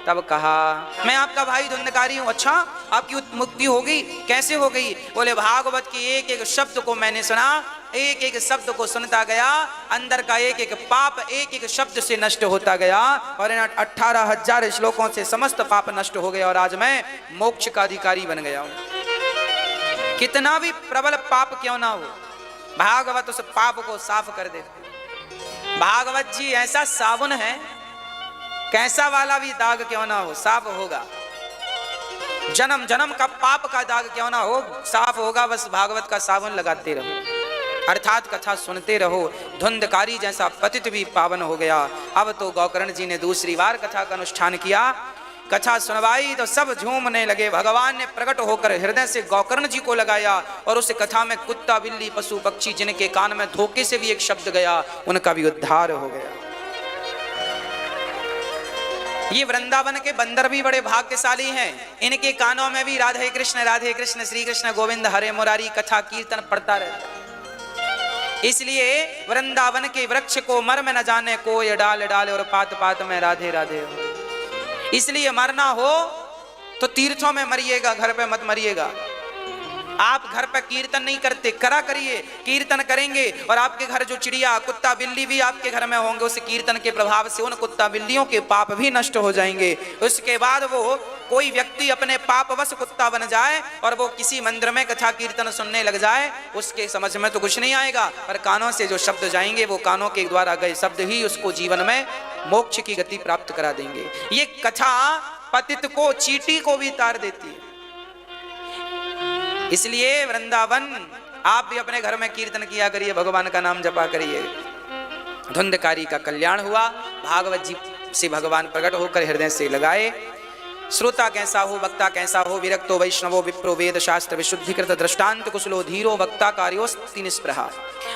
तब कहा, मैं आपका भाई धुंधकारी हूँ। अच्छा, आपकी मुक्ति हो गई? कैसे हो गई? बोले, भागवत की एक एक शब्द को मैंने सुना एक एक शब्द को सुनता गया, अंदर का एक एक पाप एक एक शब्द से नष्ट होता गया और इन 18,000 श्लोकों से समस्त पाप नष्ट हो गया और आज मैं मोक्ष का अधिकारी बन गया हूं। कितना भी प्रबल पाप क्यों ना हो, भागवत उस पाप को साफ कर दे। भागवत जी ऐसा साबुन है, कैसा वाला भी दाग क्यों ना हो साफ होगा, जन्म जन्म का पाप का दाग क्यों ना हो साफ होगा। बस भागवत का साबुन लगाते रहो, अर्थात कथा सुनते रहो। धुंधकारी जैसा पतित भी पावन हो गया। अब तो गोकर्ण जी ने दूसरी बार कथा का अनुष्ठान किया, कथा सुनवाई तो सब झूमने लगे। भगवान ने प्रकट होकर हृदय से गोकर्ण जी को लगाया और उस कथा में कुत्ता बिल्ली पशु पक्षी जिनके कान में धोखे से भी एक शब्द गया उनका भी उद्धार हो गया। ये वृंदावन के बंदर भी बड़े भाग्यशाली हैं, इनके कानों में भी राधे कृष्ण श्री कृष्ण गोविंद हरे मुरारी कथा कीर्तन पड़ता रहता। इसलिए वृंदावन के वृक्ष को मर्म न जाने कोई डाल डाले और पात पात में राधे राधे हो। इसलिए मरना हो तो तीर्थों में मरिएगा, घर पे मत मरिएगा। आप घर पर कीर्तन नहीं करते, करा करिए, कीर्तन करेंगे और आपके घर जो चिड़िया कुत्ता बिल्ली भी आपके घर में होंगे उस कीर्तन के प्रभाव से उन कुत्ता बिल्लियों के पाप भी नष्ट हो जाएंगे। उसके बाद वो कोई व्यक्ति अपने पापवश कुत्ता बन जाए और वो किसी मंदिर में कथा कीर्तन सुनने लग जाए, उसके समझ में तो कुछ नहीं आएगा, पर कानों से जो शब्द जाएंगे वो कानों के द्वारा गए शब्द ही उसको जीवन में मोक्ष की गति प्राप्त करा देंगे। ये कथा पतित को चींटी को भी तार देती है। इसलिए वृंदावन आप भी अपने घर में कीर्तन किया करिए, भगवान का नाम जपा करिए। धुंधकारी का कल्याण हुआ, भागवत जी से भगवान प्रकट होकर हृदय से लगाए। श्रोता कैसा हो, वक्ता कैसा हो, विरक्तो वैष्णवो विप्रो वेद शास्त्र विशुद्धिकृत दृष्टांत कुशलो धीरो वक्ता कार्योस्ति निस्पृहा।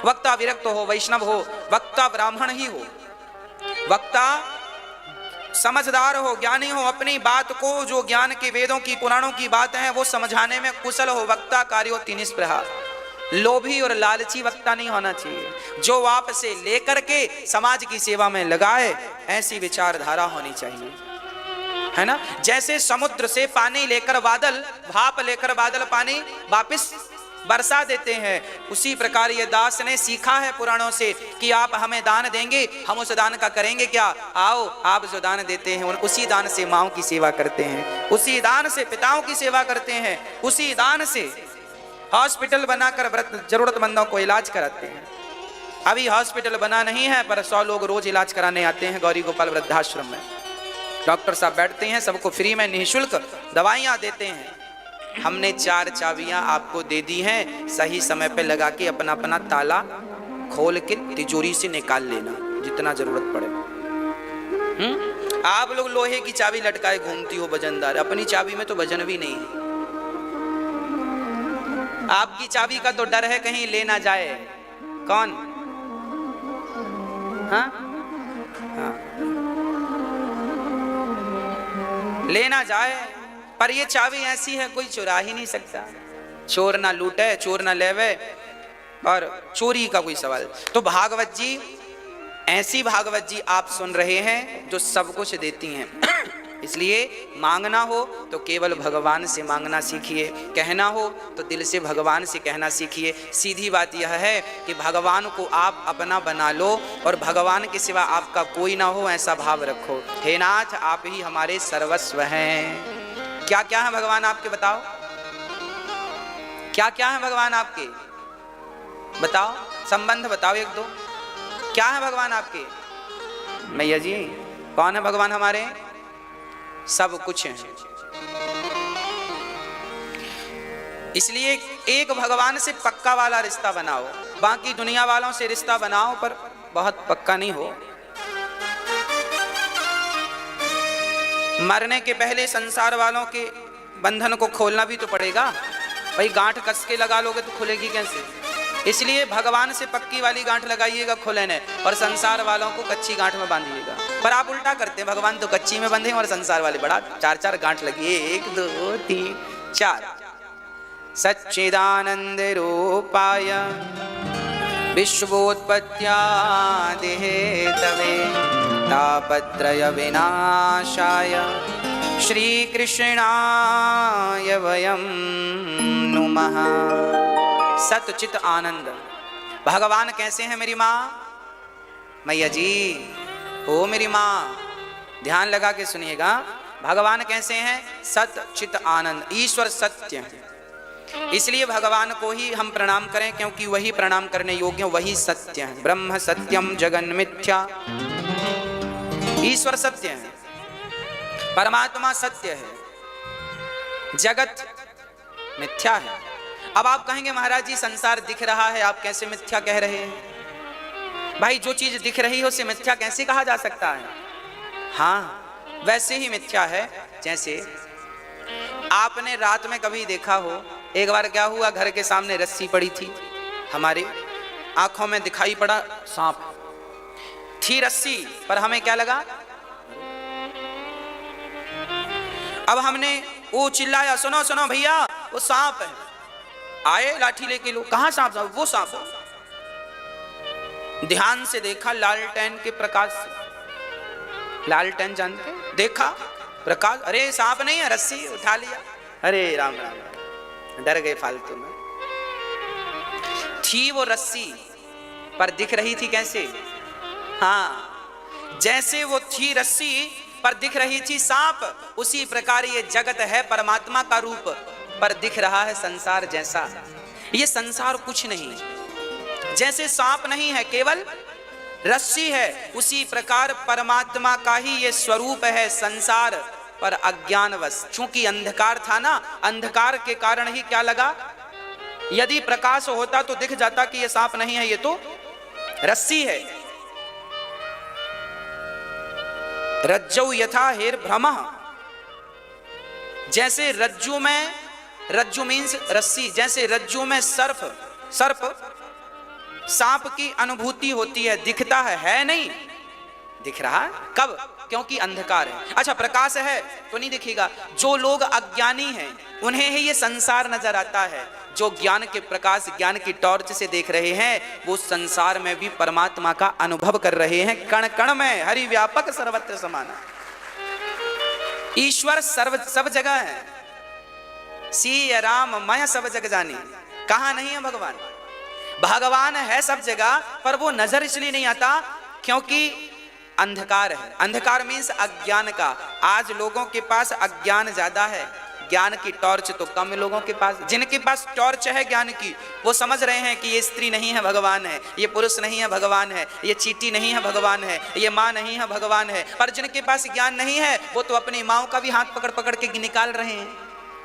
वक्ता विरक्त हो, वैष्णव हो, वक्ता ब्राह्मण ही हो, वक्ता समझदार हो, ज्ञानी हो, अपनी बात को जो ज्ञान के वेदों की पुराणों की बातें हैं वो समझाने में कुशल हो। वक्ता कार्योस्ति निस्पृहा। लोभी और लालची वक्ता नहीं होना चाहिए, जो आपसे लेकर के समाज की सेवा में लगाए, ऐसी विचारधारा होनी चाहिए, है ना। जैसे समुद्र से पानी लेकर बादल, भाप लेकर बादल पानी वापिस बरसा देते हैं, उसी प्रकार ये दास ने सीखा है पुराणों से कि आप हमें दान देंगे, हम उस दान का करेंगे क्या। आओ आप जो दान देते हैं उसी दान से माँओं की सेवा करते हैं, उसी दान से पिताओं की सेवा करते हैं, उसी दान से हॉस्पिटल बनाकर जरूरतमंदों को इलाज कराते हैं। अभी हॉस्पिटल बना नहीं है पर 100 लोग रोज इलाज कराने आते हैं गौरी गोपाल वृद्धाश्रम में। डॉक्टर साहब बैठते हैं, सबको फ्री में निःशुल्क दवाइयाँ देते हैं। हमने 4 चाबियां आपको दे दी हैं, सही समय पे लगा के अपना अपना ताला खोल के तिजोरी से निकाल लेना जितना जरूरत पड़े। आप लोग लोहे की चाबी लटकाए घूमती हो वजनदार, अपनी चाबी में तो वजन भी नहीं है। आपकी चाबी का तो डर है कहीं ले ना जाए। कौन? हाँ हाँ, ले ना जाए, पर ये चाबी ऐसी है कोई चुरा ही नहीं सकता। चोर ना लूटे, चोर ना लेवे, और चोरी का कोई सवाल। तो भागवत जी, ऐसी भागवत जी आप सुन रहे हैं जो सब कुछ देती हैं। इसलिए मांगना हो तो केवल भगवान से मांगना सीखिए, कहना हो तो दिल से भगवान से कहना सीखिए। सीधी बात यह है कि भगवान को आप अपना बना लो और भगवान के सिवा आपका कोई ना हो, ऐसा भाव रखो। हे नाथ, आप ही हमारे सर्वस्व हैं। क्या क्या है भगवान आपके, बताओ क्या क्या है भगवान आपके, बताओ, संबंध बताओ एक दो। क्या है भगवान आपके? मैया जी, कौन है भगवान हमारे? सब कुछ है। इसलिए एक भगवान से पक्का वाला रिश्ता बनाओ, बाकी दुनिया वालों से रिश्ता बनाओ पर बहुत पक्का नहीं हो। मरने के पहले संसार वालों के बंधन को खोलना भी तो पड़ेगा भाई। गांठ कस के लगा लोगे तो खुलेगी कैसे? इसलिए भगवान से पक्की वाली गांठ लगाइएगा खुलेने, और संसार वालों को कच्ची गांठ में बांधिएगा। पर आप उल्टा करते हैं, भगवान तो कच्ची में बंधे और संसार वाले बड़ा 4-4 गांठ लगी, 1 2 3 4। सच्चिदानंद रूपाय विश्वोत्पत्त्यादि हेतवे तापत्रय विनाशाय श्री कृष्णाय वयं नुमः। सत चित आनंद, भगवान कैसे हैं मेरी माँ? मैया जी ओ मेरी माँ, ध्यान लगा के सुनिएगा। भगवान कैसे हैं? सत चित आनंद, ईश्वर सत्य है। इसलिए भगवान को ही हम प्रणाम करें, क्योंकि वही प्रणाम करने योग्य, वही सत्य है। ब्रह्म सत्यम जगन मिथ्या, ईश्वर सत्य है, परमात्मा सत्य है, जगत मिथ्या है। अब आप कहेंगे महाराज जी संसार दिख रहा है, आप कैसे मिथ्या कह रहे हैं? भाई जो चीज दिख रही है उसे मिथ्या कैसे कहा जा सकता है? हाँ वैसे ही मिथ्या है जैसे आपने रात में कभी देखा हो, एक बार क्या हुआ, घर के सामने रस्सी पड़ी थी, हमारी आंखों में दिखाई पड़ा सांप थी रस्सी, पर हमें क्या लगा? अब हमने वो चिल्लाया, सुनो सुनो भैया वो सांप है। आए लाठी लेके लोग, कहां सांप? वो सांप। ध्यान से देखा, लालटेन के प्रकाश से, लालटेन जानते हैं, देखा प्रकाश, अरे सांप नहीं है, रस्सी, उठा लिया। अरे राम राम, डर गए फालतू में। थी वो रस्सी, पर दिख रही थी कैसे? हाँ जैसे वो थी रस्सी पर दिख रही थी सांप, उसी प्रकार ये जगत है परमात्मा का रूप, पर दिख रहा है संसार जैसा। ये संसार कुछ नहीं, जैसे सांप नहीं है केवल रस्सी है, उसी प्रकार परमात्मा का ही ये स्वरूप है संसार, पर अज्ञानवश, चूंकि अंधकार था ना, अंधकार के कारण ही क्या लगा? यदि प्रकाश होता तो दिख जाता कि ये सांप नहीं है, ये तो रस्सी है। रज्जौ यथा हेर भ्रमः, जैसे रज्जु में, रज्जु मीन्स रस्सी, जैसे रज्जु में सर्प सांप की अनुभूति होती है, दिखता है नहीं? दिख रहा है कब? क्योंकि अंधकार है। अच्छा प्रकाश है तो नहीं दिखेगा। जो लोग अज्ञानी हैं उन्हें ही ये संसार नजर आता है, जो ज्ञान के प्रकाश, ज्ञान की टॉर्च से देख रहे हैं, वो संसार में भी परमात्मा का अनुभव कर रहे हैं। कण कण में हरि व्यापक सर्वत्र समाना, ईश्वर सब जगह है। सी राम मैं सब जग जानी, कहां नहीं है भगवान? भगवान है सब जगह, पर वो नजर इसलिए नहीं आता क्योंकि अंधकार है। अंधकार मीन्स अज्ञान का। आज लोगों के पास अज्ञान ज्यादा है, ज्ञान की टॉर्च तो कम लोगों के पास। जिनके पास टॉर्च है ज्ञान की, वो समझ रहे हैं कि ये स्त्री नहीं है भगवान है, ये पुरुष नहीं है भगवान है, ये चींटी नहीं है भगवान है, ये माँ नहीं है भगवान है। पर जिनके पास ज्ञान नहीं है वो तो अपनी माँओं का भी हाथ पकड़ पकड़ के निकाल रहे हैं।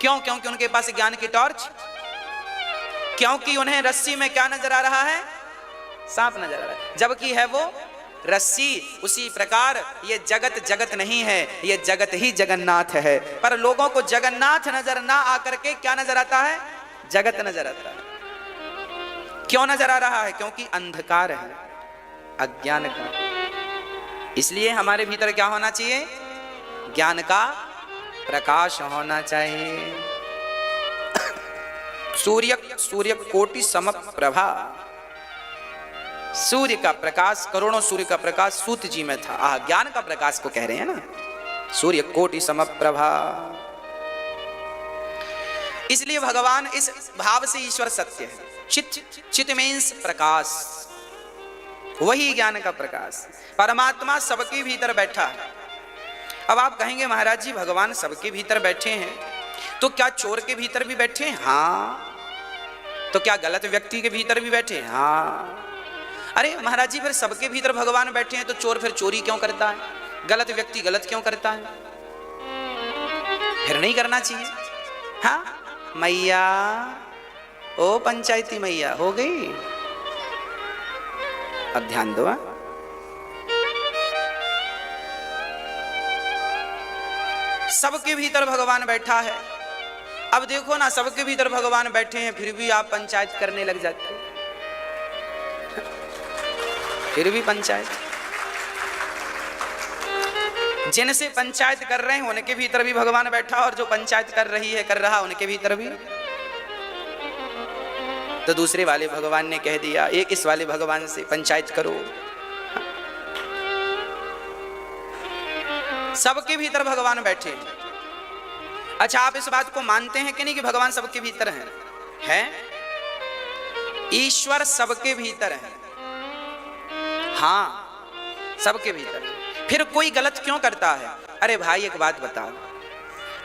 क्यों? क्योंकि उनके पास ज्ञान की टॉर्च, क्योंकि उन्हें रस्सी में क्या नजर आ रहा है? सांप नजर आ रहा है, जबकि है वो रस्सी। उसी प्रकार ये जगत जगत नहीं है, ये जगत ही जगन्नाथ है। पर लोगों को जगन्नाथ नजर ना आकर के क्या नजर आता है? जगत नजर आता है। क्यों नजर आ रहा है? क्योंकि अंधकार है, अज्ञान का। इसलिए हमारे भीतर क्या होना चाहिए? ज्ञान का प्रकाश होना चाहिए। सूर्य कोटि समप्रभा, सूर्य का प्रकाश, करोड़ों सूर्य का प्रकाश सूत जी में था। ज्ञान का प्रकाश को कह रहे हैं ना, सूर्य कोटि समप्रभा। इसलिए भगवान इस भाव से ईश्वर सत्य है। चित मीन्स प्रकाश, वही ज्ञान का प्रकाश। परमात्मा सबके भीतर बैठा है। अब आप कहेंगे महाराज जी भगवान सबके भीतर बैठे हैं, तो क्या चोर के भीतर भी बैठे हैं? हाँ। तो क्या गलत व्यक्ति के भीतर भी बैठे हैं? हाँ। अरे महाराज जी फिर सबके भीतर भगवान बैठे हैं तो चोर फिर चोरी क्यों करता है? गलत व्यक्ति गलत क्यों करता है? फिर नहीं करना चाहिए। हाँ मैया, ओ पंचायती मैया हो गई, अब ध्यान दो। सबके भीतर भगवान बैठा है। अब देखो ना, सबके भीतर भगवान बैठे हैं फिर भी आप पंचायत करने लग जाते हो। फिर भी पंचायत, जिनसे पंचायत कर रहे हैं उनके भीतर भी भगवान बैठा, और जो पंचायत कर रहा उनके भीतर भी। तो दूसरे वाले भगवान ने कह दिया एक इस वाले भगवान से पंचायत करो। सबके भीतर भगवान बैठे। अच्छा आप इस बात को मानते हैं कि नहीं कि भगवान सबके भीतर हैं? ईश्वर सबके भीतर है, हाँ सबके भीतर है। फिर कोई गलत क्यों करता है? अरे भाई एक बात बताओ,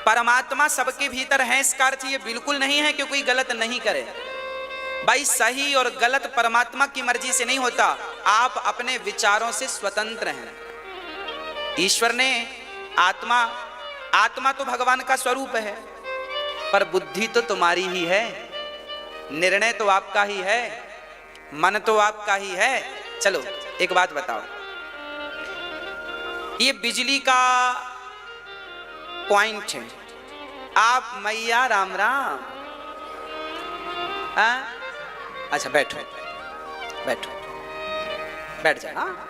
परमात्मा सबके भीतर है इसका अर्थ ये बिल्कुल नहीं है कि कोई गलत नहीं करे। भाई सही और गलत परमात्मा की मर्जी से नहीं होता, आप अपने विचारों से स्वतंत्र हैं। ईश्वर ने आत्मा तो भगवान का स्वरूप है, पर बुद्धि तो तुम्हारी ही है, निर्णय तो आपका ही है, मन तो आपका ही है। चलो एक बात बताओ, ये बिजली का पॉइंट है, आप मैया राम राम, अच्छा बैठो बैठो बैठ जा। हाँ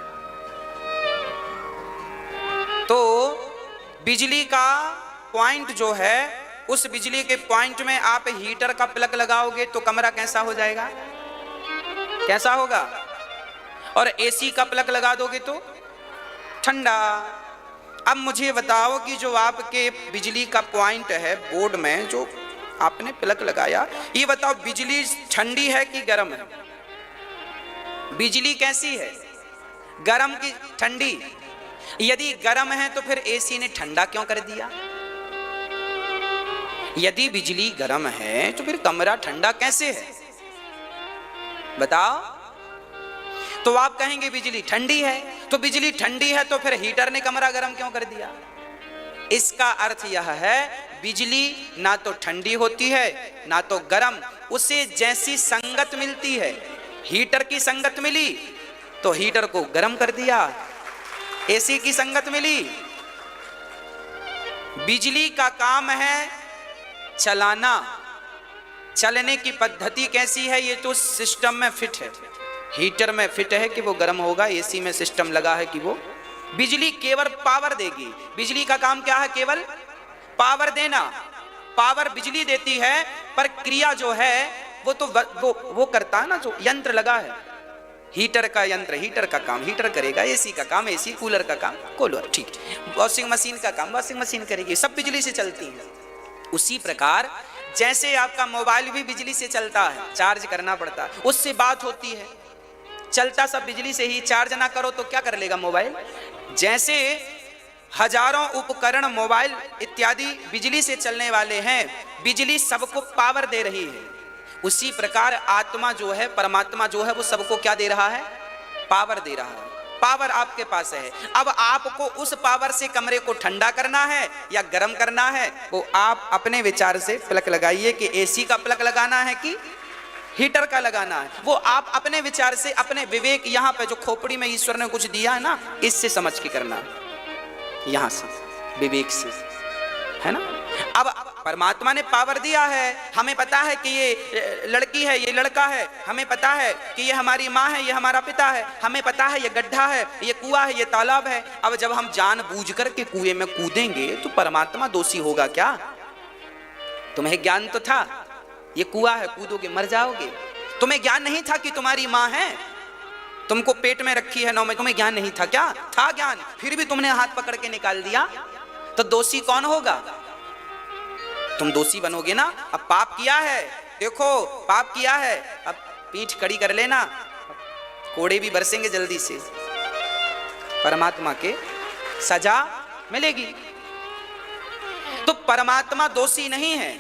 तो बिजली का पॉइंट जो है, उस बिजली के पॉइंट में आप हीटर का प्लग लगाओगे तो कमरा कैसा हो जाएगा? कैसा होगा? और एसी का प्लग लगा दोगे तो ठंडा। अब मुझे बताओ कि जो आपके बिजली का पॉइंट है बोर्ड में जो आपने प्लग लगाया, ये बताओ बिजली ठंडी है कि गर्म है? बिजली कैसी है, गर्म की ठंडी? यदि गर्म है तो फिर एसी ने ठंडा क्यों कर दिया? यदि बिजली गर्म है तो फिर कमरा ठंडा कैसे है बताओ? तो आप कहेंगे बिजली ठंडी है, तो बिजली ठंडी है तो फिर हीटर ने कमरा गर्म क्यों कर दिया? इसका अर्थ यह है, बिजली ना तो ठंडी होती है ना तो गर्म, उसे जैसी संगत मिलती है। हीटर की संगत मिली तो हीटर को गर्म कर दिया, एसी की संगत मिली। बिजली का काम है चलाना, चलने की पद्धति कैसी है ये तो सिस्टम में फिट है। हीटर में फिट है कि वो गर्म होगा, एसी में सिस्टम लगा है कि वो बिजली केवल पावर देगी। बिजली का काम क्या है? केवल पावर देना। पावर बिजली देती है, पर क्रिया जो है वो तो वो करता है ना, जो यंत्र लगा है हीटर का यंत्र, हीटर का काम हीटर करेगा, एसी का काम एसी, कूलर का काम कूलर, ठीक, वॉशिंग मशीन का काम वॉशिंग मशीन करेगी, सब बिजली से चलती है। उसी प्रकार जैसे आपका मोबाइल भी बिजली से चलता है, चार्ज करना पड़ता है, उससे बात होती है, चलता सब बिजली से ही। चार्ज ना करो तो क्या कर लेगा मोबाइल? जैसे हजारों उपकरण मोबाइल इत्यादि बिजली से चलने वाले हैं, बिजली सबको पावर दे रही है, उसी प्रकार आत्मा जो है, परमात्मा जो है, वो सबको क्या दे रहा है? पावर दे रहा है। पावर आपके पास है। अब आपको उस पावर से कमरे को ठंडा करना है या गर्म करना है, वो आप अपने विचार से प्लग लगाइए कि एसी का प्लग लगाना है कि हीटर का लगाना है, वो आप अपने विचार से, अपने विवेक, यहाँ पे जो खोपड़ी में ईश्वर ने कुछ दिया है ना, इससे समझ के करना है, यहाँ से विवेक से, है ना। अब परमात्मा ने पावर दिया है, हमें पता है कि ये लड़की है, ये लड़का है, हमें पता है कि ये हमारी माँ है, ये हमारा पिता है, हमें पता है ये गड्ढा है, ये कुआं है, ये तालाब है। अब जब हम जानबूझ कर के कुएं में कूदेंगे तो परमात्मा दोषी होगा क्या? तुम्हें ज्ञान तो था ये कुआं है, कूदोगे मर जाओगे। तुम्हें ज्ञान नहीं था कि तुम्हारी माँ है, तुमको पेट में रखी है 9 महीने, तुम्हें ज्ञान नहीं था क्या? था ज्ञान, फिर भी तुमने हाथ पकड़ के निकाल दिया, तो दोषी कौन होगा? तुम दोषी बनोगे ना। अब पाप किया है, देखो पाप किया है, अब पीठ कड़ी कर लेना, कोड़े भी बरसेंगे जल्दी से, परमात्मा के सजा मिलेगी। तो परमात्मा दोषी नहीं है,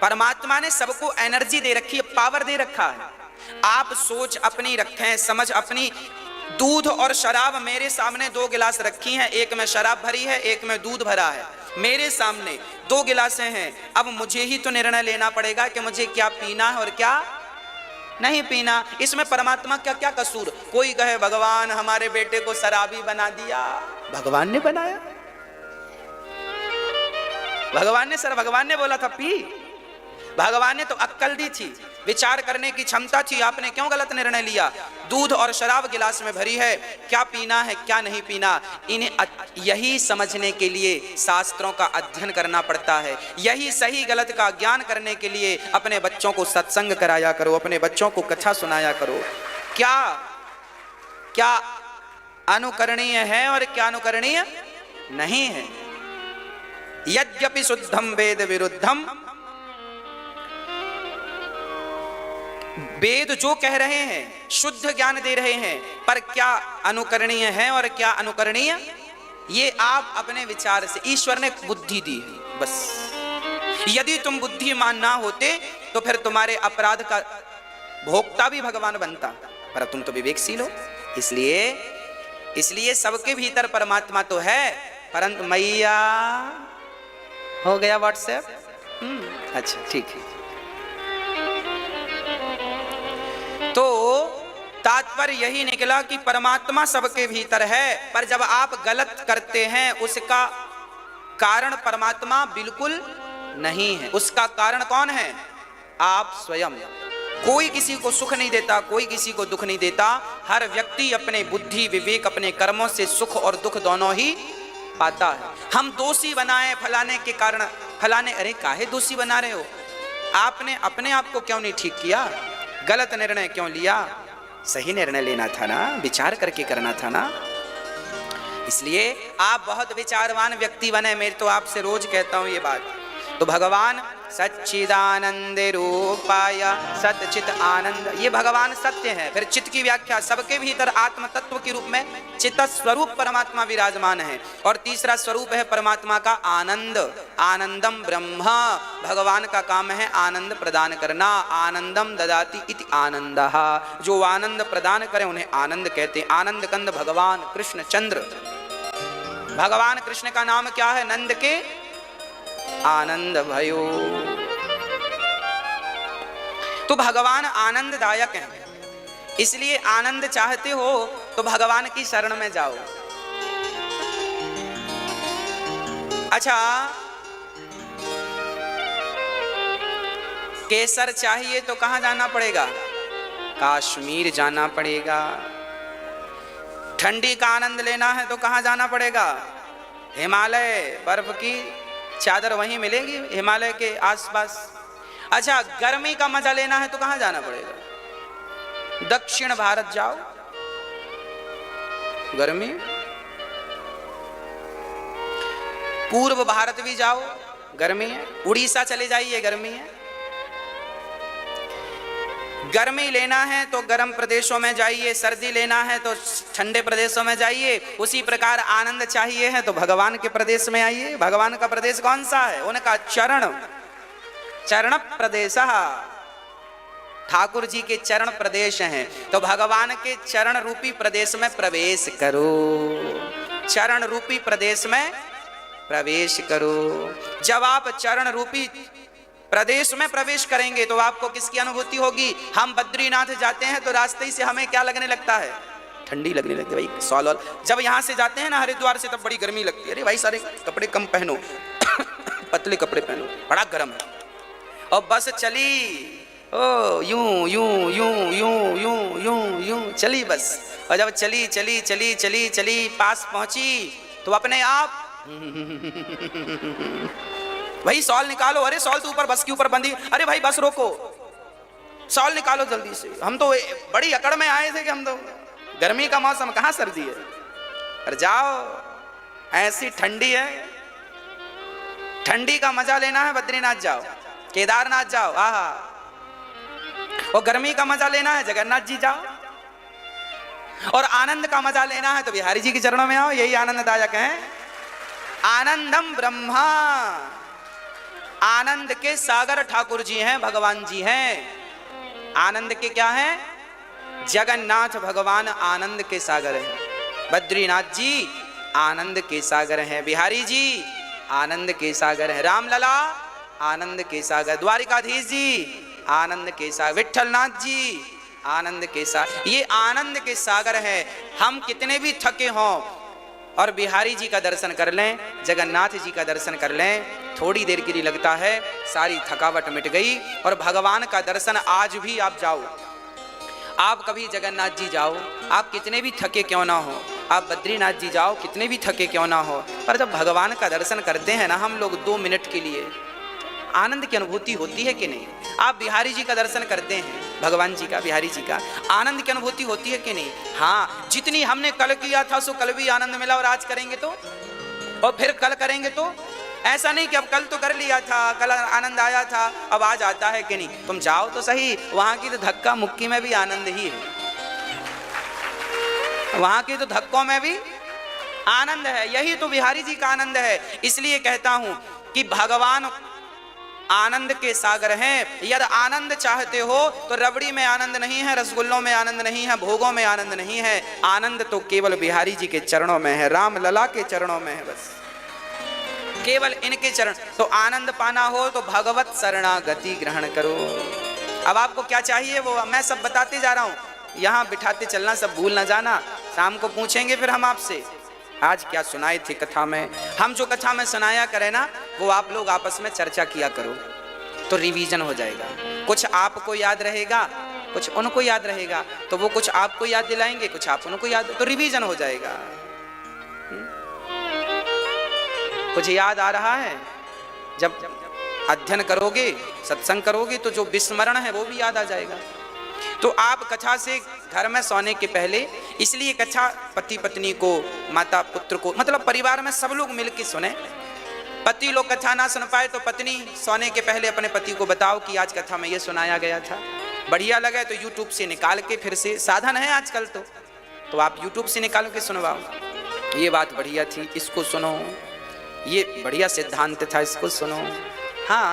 परमात्मा ने सबको एनर्जी दे रखी है, पावर दे रखा है। आप सोच अपनी रखें, समझ अपनी। दूध और शराब मेरे सामने 2 गिलास रखी हैं, एक में शराब भरी है, एक में दूध भरा है, मेरे सामने 2 गिलासें हैं। अब मुझे ही तो निर्णय लेना पड़ेगा कि मुझे क्या पीना है और क्या नहीं पीना। इसमें परमात्मा का क्या कसूर? कोई कहे भगवान हमारे बेटे को शराबी बना दिया, भगवान ने बनाया, भगवान ने बोला था पी, भगवान ने तो अक्ल दी थी, विचार करने की क्षमता थी, आपने क्यों गलत निर्णय लिया? दूध और शराब गिलास में भरी है, क्या पीना है क्या नहीं पीना, इन्हें यही समझने के लिए शास्त्रों का अध्ययन करना पड़ता है। यही सही गलत का ज्ञान करने के लिए अपने बच्चों को सत्संग कराया करो, अपने बच्चों को कथा सुनाया करो। क्या क्या अनुकरणीय है और क्या अनुकरणीय नहीं है। यद्यपि शुद्धम वेद विरुद्धम वेद जो कह रहे हैं शुद्ध ज्ञान दे रहे हैं, पर क्या अनुकरणीय है और क्या अनुकरणीय, ये आप अपने विचार से, ईश्वर ने बुद्धि दी है बस। यदि तुम बुद्धिमान ना होते तो फिर तुम्हारे अपराध का भोक्ता भी भगवान बनता, पर तुम तो विवेकशील हो। इसलिए सबके भीतर परमात्मा तो है, परंतु मैया हो गया व्हाट्सएप। अच्छा ठीक है। तो तात्पर्य यही निकला कि परमात्मा सबके भीतर है, पर जब आप गलत करते हैं उसका कारण परमात्मा बिल्कुल नहीं है। उसका कारण कौन है? आप स्वयं। कोई किसी को सुख नहीं देता, कोई किसी को दुख नहीं देता। हर व्यक्ति अपने बुद्धि विवेक अपने कर्मों से सुख और दुख दोनों ही पाता है। हम दोषी बनाए फलाने के कारण, फलाने, अरे काहे दोषी बना रहे हो? आपने अपने आप को क्यों नहीं ठीक किया? गलत निर्णय क्यों लिया? सही निर्णय लेना था ना, विचार करके करना था ना। इसलिए आप बहुत विचारवान व्यक्ति बने। मैं तो आपसे रोज कहता हूं ये बात। तो भगवान सच्चिदानंद रूपाय सच्चित आनंद, ये भगवान सत्य है। फिर चित्त की व्याख्या, सबके भीतर आत्म तत्व के रूप में चित्त स्वरूप परमात्मा विराजमान है। और तीसरा स्वरूप है परमात्मा का आनंद, आनंदम ब्रह्म। भगवान का काम है आनंद प्रदान करना। आनंदम ददाति इति आनंदः, जो आनंद प्रदान करे उन्हें आनंद कहते हैं। आनंद कंद भगवान कृष्ण चंद्र। भगवान कृष्ण का नाम क्या है? नंद के आनंद भयो। तो भगवान आनंददायक हैं, इसलिए आनंद चाहते हो तो भगवान की शरण में जाओ। अच्छा, केसर चाहिए तो कहां जाना पड़ेगा? काश्मीर जाना पड़ेगा। ठंडी का आनंद लेना है तो कहां जाना पड़ेगा? हिमालय, बर्फ की चादर वहीं मिलेगी हिमालय के आसपास। अच्छा, गर्मी का मजा लेना है तो कहां जाना पड़ेगा? दक्षिण भारत जाओ, गर्मी। पूर्व भारत भी जाओ, गर्मी है। उड़ीसा चले जाइए, गर्मी है। गर्मी लेना है तो गर्म प्रदेशों में जाइए, सर्दी लेना है तो ठंडे प्रदेशों में जाइए। उसी प्रकार आनंद चाहिए है तो भगवान के प्रदेश में आइए। भगवान का प्रदेश कौन सा है? उनका चरण, चरण प्रदेश। ठाकुर जी के चरण प्रदेश हैं, तो भगवान के चरण रूपी प्रदेश में प्रवेश करो। चरण रूपी प्रदेश में प्रवेश करो। जब आप चरण रूपी प्रदेश में प्रवेश करेंगे तो आपको किसकी अनुभूति होगी? हम बद्रीनाथ जाते हैं तो रास्ते से हमें क्या लगने लगता है? ठंडी लगने लगती है भाई, सॉल। जब यहाँ से जाते हैं ना हरिद्वार से, तब बड़ी गर्मी लगती है। अरे भाई सारे कपड़े कम पहनो पतले कपड़े पहनो, बड़ा गर्म है। और बस चली, ओ यूं यूं यूं यूं यूं यूं यूं चली बस। और जब चली चली चली चली चली पास पहुंची तो अपने आप भाई सॉल निकालो। अरे सॉल तो ऊपर, बस के ऊपर बंदी। अरे भाई बस रोको, सॉल निकालो जल्दी से। हम तो बड़ी अकड़ में आए थे कि हम तो गर्मी का मौसम, कहाँ सर्दी है। अरे जाओ, ऐसी ठंडी है। ठंडी का मजा लेना है बद्रीनाथ जाओ, केदारनाथ जाओ। आहा। और गर्मी का मजा लेना है जगन्नाथ जी जाओ। और आनंद का मजा लेना है तो बिहारी जी के चरणों में आओ। यही आनंददायक है। आनंदम ब्रह्मा, आनंद के सागर ठाकुर जी हैं, भगवान जी हैं। आनंद के क्या हैं? जगन्नाथ भगवान आनंद के सागर हैं। बद्रीनाथ जी आनंद के सागर हैं। बिहारी जी आनंद के सागर हैं। रामलला आनंद के सागर। द्वारिकाधीश जी आनंद के सागर। विठलनाथ जी आनंद के सागर। ये आनंद के सागर है। हम कितने भी थके हों और बिहारी जी का दर्शन कर लें, जगन्नाथ जी का दर्शन कर लें, थोड़ी देर के लिए लगता है सारी थकावट मिट गई। और भगवान का दर्शन आज भी आप जाओ, आप कभी जगन्नाथ जी जाओ, आप कितने भी थके क्यों ना हो, आप बद्रीनाथ जी जाओ, कितने भी थके क्यों ना हो, पर जब भगवान का दर्शन करते हैं ना हम लोग 2 मिनट के लिए, आनंद की अनुभूति होती है कि नहीं? आप बिहारी जी का दर्शन करते हैं, भगवान जी का, बिहारी जी का, आनंद की अनुभूति होती है कि नहीं? हाँ, जितनी हमने कल किया था सो कल भी आनंद मिला, और आज करेंगे तो, और फिर कल करेंगे तो ऐसा नहीं कि अब कल तो कर लिया था, कल आनंद आया था, अब आज आता है कि नहीं। तुम जाओ तो सही, वहां की तो धक्का मुक्की में भी आनंद ही है, वहां की तो धक्कों में भी आनंद है। यही तो बिहारी जी का आनंद है। इसलिए कहता हूं कि भगवान आनंद के सागर हैं। यदि आनंद चाहते हो तो रबड़ी में आनंद नहीं है, रसगुल्लों में आनंद नहीं है, भोगों में आनंद नहीं है। आनंद तो केवल बिहारी जी के चरणों में है, राम लला के चरणों में है, बस केवल इनके चरण। तो आनंद पाना हो तो भगवत शरणागति ग्रहण करो। अब आपको क्या चाहिए वो मैं सब बताते जा रहा हूं, यहां बिठाते चलना, सब भूल ना जाना। शाम को पूछेंगे फिर हम आपसे आज क्या सुनाई थी कथा में। हम जो कथा में सुनाया करें ना, वो आप लोग आपस में चर्चा किया करो तो रिवीजन हो जाएगा। कुछ आपको याद रहेगा, कुछ उनको याद रहेगा, तो वो कुछ आपको याद दिलाएंगे, कुछ आप उनको याद, तो रिवीजन हो जाएगा। कुछ याद आ रहा है, जब अध्ययन करोगे, सत्संग करोगे, तो जो विस्मरण है वो भी याद आ जाएगा। तो आप कथा से घर में सोने के पहले, इसलिए कथा पति पत्नी को, माता पुत्र को, मतलब परिवार में सब लोग मिलकर सुने। पति लोग कथा ना सुन पाए तो पत्नी सोने के पहले अपने पति को बताओ कि आज कथा में ये सुनाया गया था। बढ़िया लगे तो यूट्यूब से निकाल के, फिर से साधन है आजकल तो आप यूट्यूब से निकाल के सुनवाओ। ये बात बढ़िया थी, इसको सुनो, ये बढ़िया सिद्धांत था, इसको सुनो। हाँ,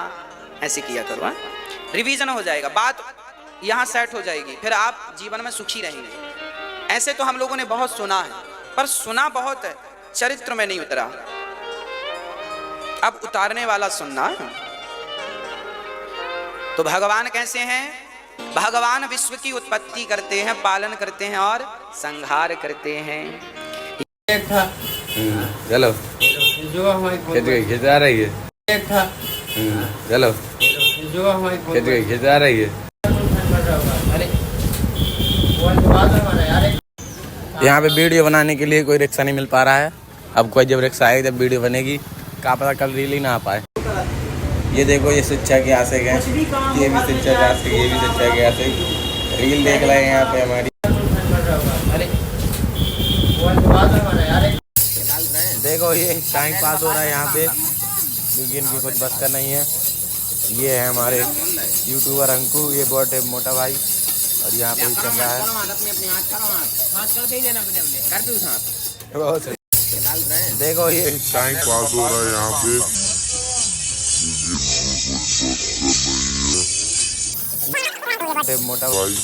ऐसे किया करो, रिवीजन हो जाएगा, बात यहाँ सेट हो जाएगी, फिर आप जीवन में सुखी रहेंगे। ऐसे तो हम लोगों ने बहुत सुना है, पर सुना बहुत है, चरित्र में नहीं उतरा। अब उतारने वाला सुनना। तो भगवान कैसे हैं? भगवान विश्व की उत्पत्ति करते हैं, पालन करते हैं और संहार करते हैं। चलो खिंचा रही है, चलो खिंचा रही है। यहाँ पे वीडियो बनाने के लिए कोई रिक्शा नहीं मिल पा रहा है। अब कोई जब रिक्शा आएगी जब वीडियो बनेगी, क्या पता कल रील ही ना आ पाए। ये देखो, ये शिक्षा के आशय है, ये भी शिक्षा के आशय, ये भी शिक्षा के आशय। रील देख रहे हैं यहाँ पे हमारी। देखो ये टाइम पास हो रहा है यहाँ पे, क्योंकि इनकी कुछ बस का नहीं है। ये है हमारे यूट्यूबर अंकु, ये बहुत मोटा भाई, और यहाँ पे चल रहा है बहुत। देखो ये टाइम पास हो रहा है यहाँ पे, मोटा भाई।